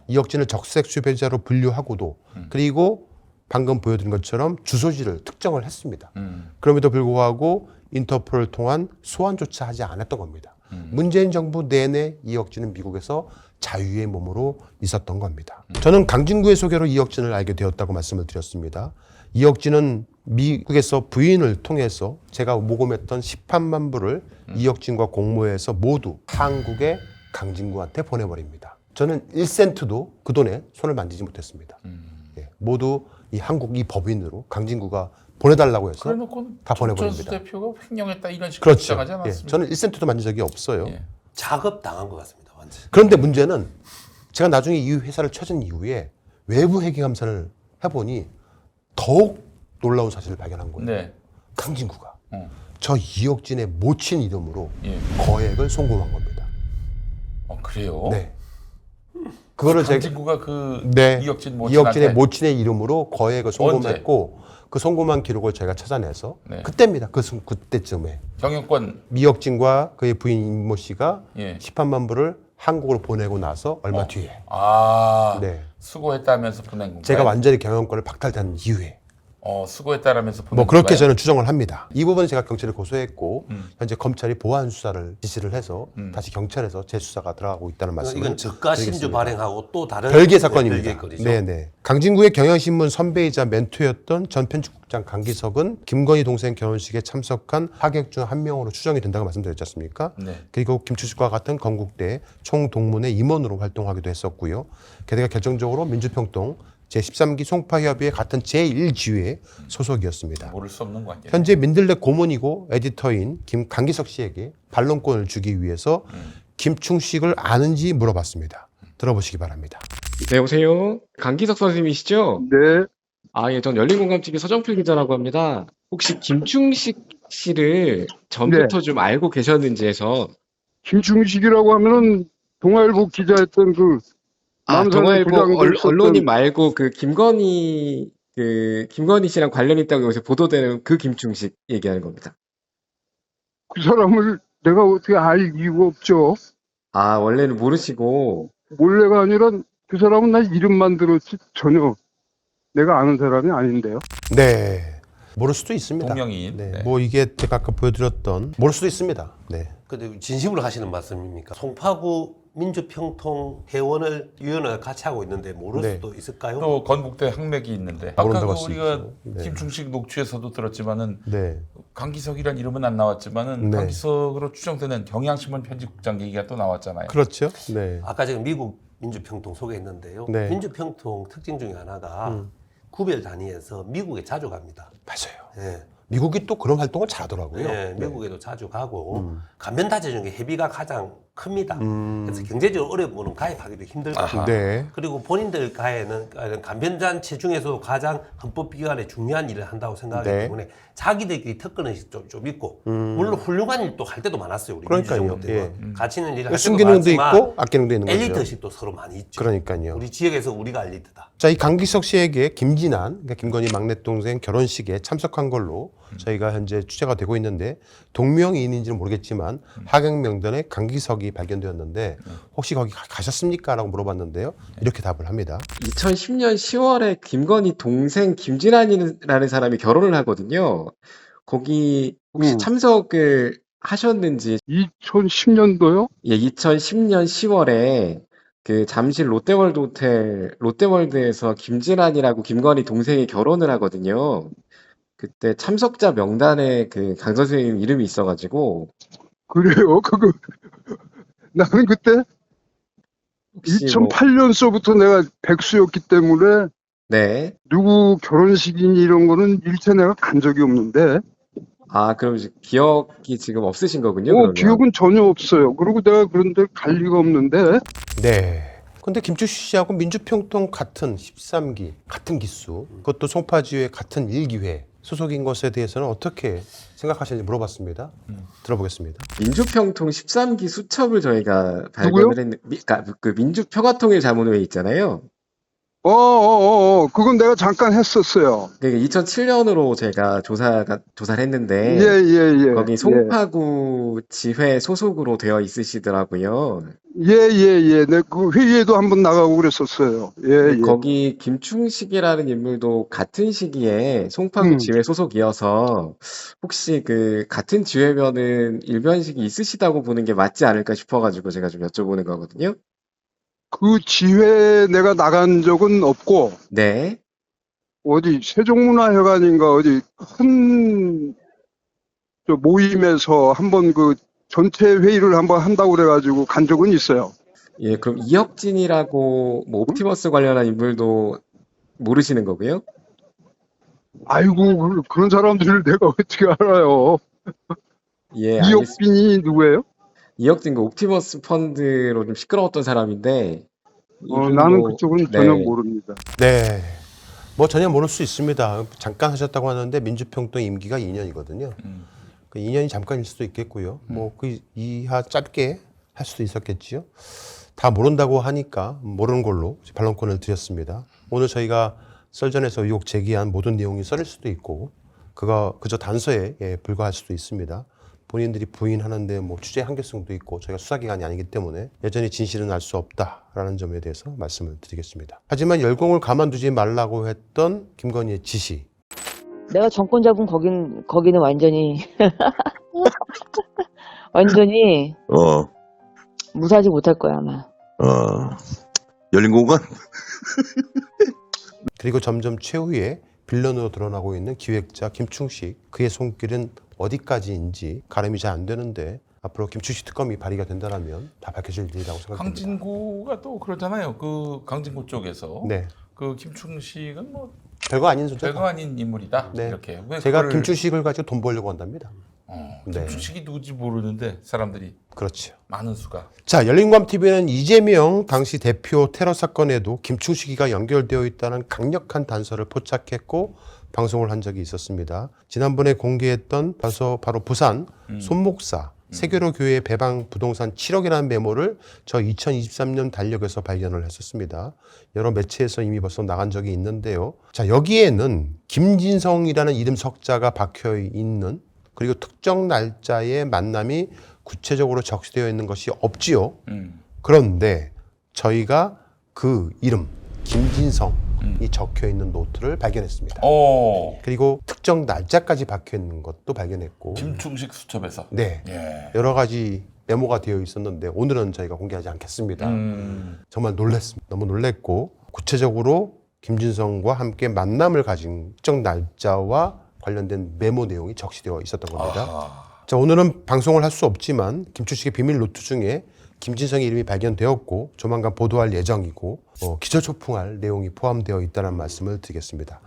이혁진을 적색 수배자로 분류하고도 그리고 방금 보여드린 것처럼 주소지를 특정을 했습니다. 그럼에도 불구하고 인터폴을 통한 소환조차 하지 않았던 겁니다. 문재인 정부 내내 이혁진은 미국에서 자유의 몸으로 있었던 겁니다. 저는 강진구의 소개로 이혁진을 알게 되었다고 말씀을 드렸습니다. 이혁진은 미국에서 부인을 통해서 제가 모금했던 18만 불을 이혁진과 공모해서 모두 한국의 강진구한테 보내버립니다. 저는 1센트도 그 돈에 손을 만지지 못했습니다. 예, 모두 이 한국 이 법인으로 강진구가 보내달라고 해서 다 보내버립니다. 전수 대표가 횡령했다 이런 식으로 그렇죠. 주장하지 않았습니까? 예, 저는 1센트도 만진 적이 없어요. 작업당한 것 같습니다. 완전. 그런데 문제는 제가 나중에 이 회사를 찾은 이후에 외부 회계감사를 해보니 더욱 놀라운 사실을 발견한 거예요. 네. 강진구가 저 이혁진의 모친 이름으로 거액을 송금한 겁니다. 그래요? 네. 그거를 강진구가 그 네, 이혁진의 모친의 이름으로 거액을 송금했고 그 송금한 기록을 제가 찾아내서 그때입니다. 그때쯤에 경영권 이혁진과 그의 부인 임모 씨가 예. 18만 불을 한국으로 보내고 나서 얼마 뒤에 네. 수고했다면서 보낸 건가요? 제가 완전히 경영권을 박탈한 이후에 수고했다라면서 보낸 뭐 그렇게 건가요? 저는 추정을 합니다. 이 부분은 제가 경찰에 고소했고 현재 검찰이 보안 수사를 지시를 해서 다시 경찰에서 재수사가 들어가고 있다는 말씀을 이건 저가 심주 드리겠습니다. 발행하고 또 다른 별개의 사건입니다. 별개의 거리죠. 네네. 강진구의 경향신문 선배이자 멘토였던 전 편집국장 강기석은 김건희 동생 결혼식에 참석한 하객 중 한 명으로 추정이 된다고 말씀드렸지 않습니까? 네. 그리고 김추식과 같은 건국대 총동문회 임원으로 활동하기도 했었고요. 게다가 결정적으로 민주평통 제13기 송파협의회 같은 제1지회 소속이었습니다. 모를 수 없는 관계. 현재 민들레 고문이고 에디터인 강기석 씨에게 반론권을 주기 위해서 김충식을 아는지 물어봤습니다. 들어보시기 바랍니다. 네, 오세요. 강기석 선생님이시죠? 네. 아, 예, 전 열린공감TV 서정필 기자라고 합니다. 혹시 김충식 씨를 전부터 좀 알고 계셨는지 해서. 김충식이라고 하면은 동아일보 기자였던 그 동아일보 부장들 언론인 말고 그 김건희 씨랑 관련 있다고 여기서 보도되는 그 김충식 얘기하는 겁니다. 그 사람을 내가 어떻게 알 이유가 없죠. 아, 원래는 모르시고. 몰래가 아니라 그 사람은 나 이름만 들었지 전혀 내가 아는 사람이 아닌데요. 네. 모를 수도 있습니다. 동명이인. 네. 뭐 이게 제가 아까 보여드렸던 모를 수도 있습니다. 네. 근데 진심으로 하시는 말씀입니까? 송파구 민주평통 회원을 위원을 같이 하고 있는데 모를 네. 수도 있을까요? 또 건국대 학맥이 있는데 아까 모른다고 그 할수 우리가 있죠. 네. 김충식 녹취에서도 들었지만은 네. 강기석이란 이름은 안 나왔지만은 네. 강기석으로 추정되는 경향신문 편집국장 얘기가 또 나왔잖아요. 그렇죠. 네. 아까 제가 미국 민주평통 소개했는데요. 네. 민주평통 특징 중에 하나가 구별 단위에서 미국에 자주 갑니다. 맞아요. 예. 미국이 또 그런 활동을 잘하더라고요. 네, 미국에도 자주 가고 간변단체 중에 회비가 가장 큽니다. 그래서 경제적으로 어려운 분은 가입하기도 힘들고 네. 그리고 본인들 가에는 간변단체 중에서 가장 헌법기관에 중요한 일을 한다고 생각하기 네. 때문에 자기들끼리 특권의식 좀 있고 물론 훌륭한 일도 할 때도 많았어요. 우리 그러니까요. 민주정부 때는 가치 있는 일을 할 때도 순기능도 많았지만 있고 아끼능도 있는 거죠. 엘리트식도 서로 많이 있죠. 그러니까요. 우리 지역에서 우리가 엘리트다. 자, 이 강기석 씨에게 김진한, 그러니까 김건희 막내 동생 결혼식에 참석한 걸로 저희가 현재 취재가 되고 있는데 동명이인인지는 모르겠지만 하객 명단에 강기석이 발견되었는데 혹시 거기 가셨습니까? 라고 물어봤는데요. 이렇게 답을 합니다. 2010년 10월에 김건희 동생 김진환이라는 사람이 결혼을 하거든요. 거기 혹시 참석을 하셨는지. 2010년도요? 예, 2010년 10월에 그 잠실 롯데월드에서 김진환이라고 김건희 동생이 결혼을 하거든요. 그때 참석자 명단에 그 강 선생님 이름이 있어가지고. 그래요? 그거 나는 그때 2008년서부터 내가 백수였기 때문에 네. 누구 결혼식이니 이런 거는 일체 내가 간 적이 없는데 아, 그럼 이제 기억이 지금 없으신 거군요, 뭐 그러면. 기억은 전혀 없어요. 그리고 내가 그런데 갈 리가 없는데. 네. 근데 김충식 씨하고 민주평통 같은 13기, 같은 기수, 그것도 송파지회 같은 1기회 소속인 것에 대해서는 어떻게 생각하시는지 물어봤습니다. 들어보겠습니다. 민주평통 13기 수첩을 저희가 누구요? 발견을 했는데, 그러니까 그 민주평화통일 자문회의 있잖아요. 그건 내가 잠깐 했었어요. 그게 2007년으로 제가 조사를 했는데, 예. 거기 송파구 지회 소속으로 되어 있으시더라고요. 예. 내가 그 회의에도 한번 나가고 그랬었어요. 예. 거기 김충식이라는 인물도 같은 시기에 송파구 지회 소속이어서 혹시 그 같은 지회면은 일면식이 있으시다고 보는 게 맞지 않을까 싶어가지고 제가 좀 여쭤보는 거거든요. 그 지회 내가 나간 적은 없고, 네. 어디 세종문화회관인가 어디 큰 저 모임에서 한번 그 전체 회의를 한번 한다고 그래가지고 간 적은 있어요. 예, 그럼 이혁진이라고 뭐 옵티머스 관련한 인물도 모르시는 거고요? 아이고, 그런 사람들을 내가 어떻게 알아요? 예, 이혁빈이 누구예요? 이혁진 그 옵티머스 펀드로 좀 시끄러웠던 사람인데 나는 그쪽은 전혀 네. 모릅니다. 네. 뭐 전혀 모를 수 있습니다. 잠깐 하셨다고 하는데 민주평통 임기가 2년이거든요. 그 2년이 잠깐일 수도 있겠고요. 뭐 그 이하 짧게 할 수도 있었겠지요. 다 모른다고 하니까 모르는 걸로 반론권을 드렸습니다. 오늘 저희가 썰전에서 의혹 제기한 모든 내용이 썰일 수도 있고 그저 단서에 불과할 수도 있습니다. 본인들이 부인하는데 뭐 취재 한계성도 있고 저희가 수사기관이 아니기 때문에 여전히 진실은 알 수 없다라는 점에 대해서 말씀을 드리겠습니다. 하지만 열공을 가만두지 말라고 했던 김건희의 지시. 내가 정권 잡은 거기는 완전히 완전히 무사하지 못할 거야 아마. 열린 공간? 그리고 점점 최후의 빌런으로 드러나고 있는 기획자 김충식, 그의 손길은 어디까지인지 가름이 잘 안 되는데 앞으로 김충식 특검이 발의가 된다면 다 밝혀질 일이라고 생각합니다. 강진구가 또 그러잖아요. 그 강진구 쪽에서 네. 그 김충식은 뭐 별거 아닌 존재. 별거 아닌 인물이다. 네. 이렇게. 왜 제가 그걸- 김충식을 가지고 돈 벌려고 한답니다. 네. 김충식이 누군지 모르는데 사람들이 그렇죠. 많은 수가. 자, 열린공감TV는 이재명 당시 대표 테러 사건에도 김충식이가 연결되어 있다는 강력한 단서를 포착했고 방송을 한 적이 있었습니다. 지난번에 공개했던 바로 부산 손목사 세교로 교회 배방 부동산 7억이라는 메모를 저 2023년 달력에서 발견을 했었습니다. 여러 매체에서 이미 벌써 나간 적이 있는데요. 자, 여기에는 김진성이라는 이름 석자가 박혀 있는 그리고 특정 날짜의 만남이 구체적으로 적시되어 있는 것이 없지요. 그런데 저희가 그 이름 김진성이 적혀 있는 노트를 발견했습니다. 그리고 특정 날짜까지 박혀 있는 것도 발견했고 김충식 수첩에서. 네. 예. 여러 가지 메모가 되어 있었는데 오늘은 저희가 공개하지 않겠습니다. 정말 놀랐습니다. 너무 놀랬고 구체적으로 김진성과 함께 만남을 가진 특정 날짜와 관련된 메모 내용이 적시되어 있었던 겁니다. 자, 오늘은 방송을 할 수 없지만 김충식의 비밀 노트 중에 김진성의 이름이 발견되었고 조만간 보도할 예정이고 기절초풍할 내용이 포함되어 있다는 말씀을 드리겠습니다.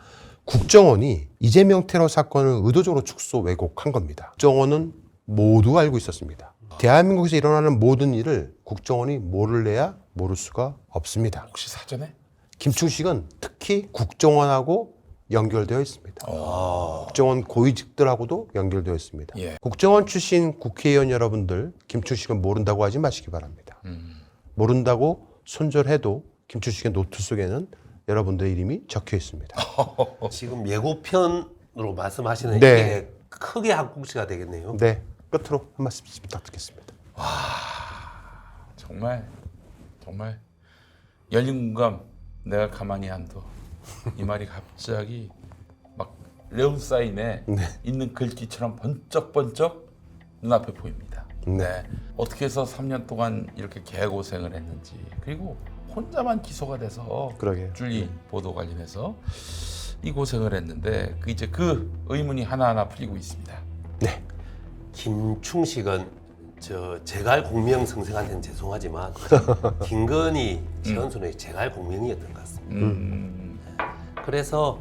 국정원이 이재명 테러 사건을 의도적으로 축소 왜곡한 겁니다. 국정원은 모두 알고 있었습니다. 대한민국에서 일어나는 모든 일을 국정원이 모를래야 모를 수가 없습니다. 혹시 사전에? 김충식은 특히 국정원하고 연결되어 있습니다. 국정원 고위직들하고도 연결되어 있습니다. 예. 국정원 출신 국회의원 여러분들 김충식은 모른다고 하지 마시기 바랍니다. 모른다고 손절해도 김충식의 노트 속에는 여러분들의 이름이 적혀 있습니다. 지금 예고편으로 말씀하시는 네. 이게 크게 한 꼭지가 되겠네요. 네, 끝으로 한 말씀 부탁드리겠습니다. 정말 열린 공감 내가 가만히 안 둬. 이 말이 갑자기 막 레온사인에 있는 글귀처럼 번쩍번쩍 눈앞에 보입니다. 네. 어떻게 해서 3년 동안 이렇게 개고생을 했는지 그리고 혼자만 기소가 돼서 그러게요. 줄리 보도 관련해서 이 고생을 했는데 이제 그 의문이 하나하나 풀리고 있습니다. 네. 김충식은 제갈 공명성생한테는 죄송하지만 김건희 최은순의 제갈 공명이었던 것 같습니다. 그래서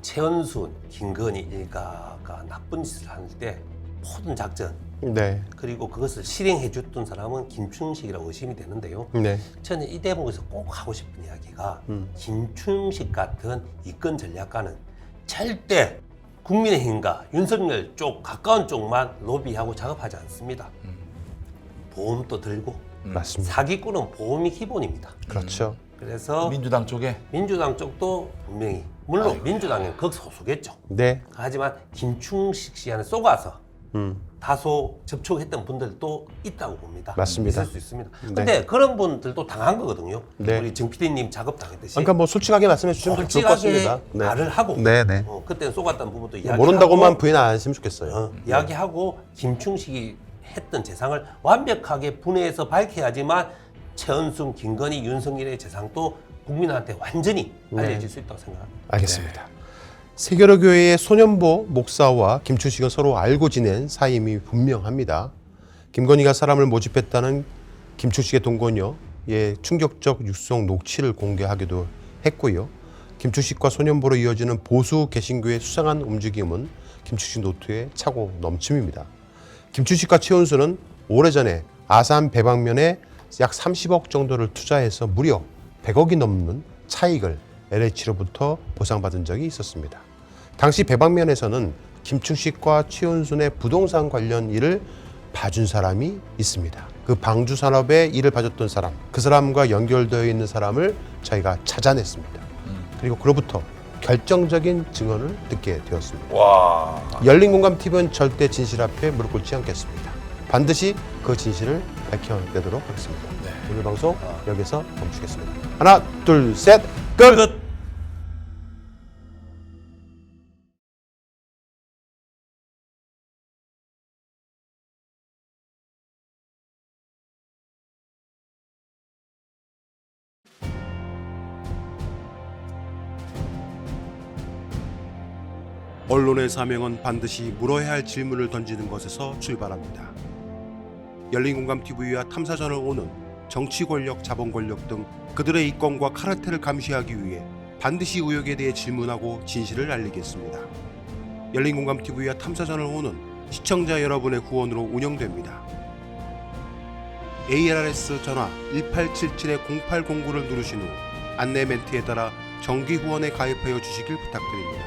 최은순, 김건희 일가가 나쁜 짓을 할 때 모든 작전 네. 그리고 그것을 실행해 줬던 사람은 김충식이라고 의심이 되는데요. 네. 저는 이 대목에서 꼭 하고 싶은 이야기가 김충식 같은 이권 전략가는 절대 국민의힘과 윤석열 쪽 가까운 쪽만 로비하고 작업하지 않습니다. 보험도 들고 맞습니다. 사기꾼은 보험이 기본입니다. 그렇죠. 그래서 민주당 쪽에 민주당 쪽도 분명히 물론 민주당은 극소수겠죠. 네. 하지만 김충식 씨한테 쏘가서 다소 접촉했던 분들도 있다고 봅니다. 맞습니다. 있을 수 있습니다. 네. 근데 그런 분들도 당한 거거든요. 네. 우리 정 PD님 작업당했듯이. 그러니까 뭐 솔직하게 말씀해 주시면 좋을 것 솔직하게 같습니다. 네. 말을 하고 네네. 그때는 쏘갔던 부분도 이야기하고 모른다고만 부인 안 하시면 좋겠어요. 이야기하고 김충식이 했던 재상을 완벽하게 분해해서 밝혀야지만 최은순, 김건희, 윤석열의 재상도 국민한테 완전히 알려질 수 있다고 생각합니다. 알겠습니다. 세계로교회의 소년보 목사와 김충식은 서로 알고 지낸 사이임이 분명합니다. 김건희가 사람을 모집했다는 김충식의 동거녀의 충격적 육성 녹취를 공개하기도 했고요. 김충식과 소년보로 이어지는 보수 개신교의 수상한 움직임은 김충식 노트의 차고 넘침입니다. 김충식과 최은순은 오래전에 아산 배방면에 약 30억 정도를 투자해서 무려 100억이 넘는 차익을 LH로부터 보상받은 적이 있었습니다. 당시 배방면에서는 김충식과 최은순의 부동산 관련 일을 봐준 사람이 있습니다. 그 방주 산업에 일을 봐줬던 사람, 그 사람과 연결되어 있는 사람을 저희가 찾아냈습니다. 그리고 그로부터 결정적인 증언을 듣게 되었습니다. 와. 열린공감TV는 절대 진실 앞에 무릎 꿇지 않겠습니다. 반드시 그 진실을 밝혀내도록 하겠습니다. 오늘 방송 여기서 멈추겠습니다. 하나, 둘, 셋, 끝! 언론의 사명은 반드시 물어야 할 질문을 던지는 것에서 출발합니다. 열린공감TV와 탐사전을 오는 정치 권력, 자본 권력 등 그들의 이권과 카르텔을 감시하기 위해 반드시 의혹에 대해 질문하고 진실을 알리겠습니다. 열린공감TV와 탐사전을 오는 시청자 여러분의 후원으로 운영됩니다. ARS 전화 1877-0809를 누르신 후 안내 멘트에 따라 정기 후원에 가입하여 주시길 부탁드립니다.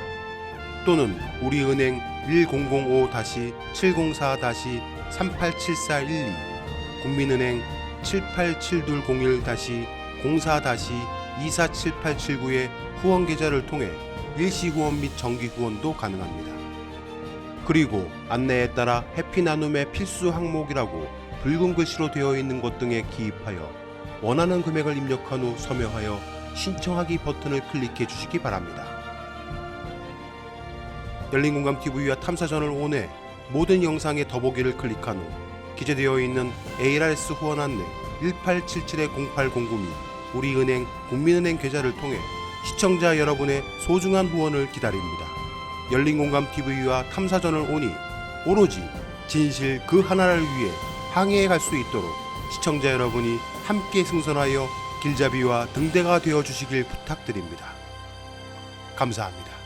또는 우리은행 1005-704-387412 국민은행 787201-04-247879의 후원 계좌를 통해 일시 후원 및 정기 후원도 가능합니다. 그리고 안내에 따라 해피나눔의 필수 항목이라고 붉은 글씨로 되어 있는 것 등에 기입하여 원하는 금액을 입력한 후 서명하여 신청하기 버튼을 클릭해 주시기 바랍니다. 열린공감TV와 탐사전을 온해 모든 영상의 더보기를 클릭한 후 기재되어 있는 ARS 후원 안내 1877-0809 및 우리은행 국민은행 계좌를 통해 시청자 여러분의 소중한 후원을 기다립니다. 열린공감TV와 탐사전을 오니 오로지 진실 그 하나를 위해 항해해 갈 수 있도록 시청자 여러분이 함께 승선하여 길잡이와 등대가 되어 주시길 부탁드립니다. 감사합니다.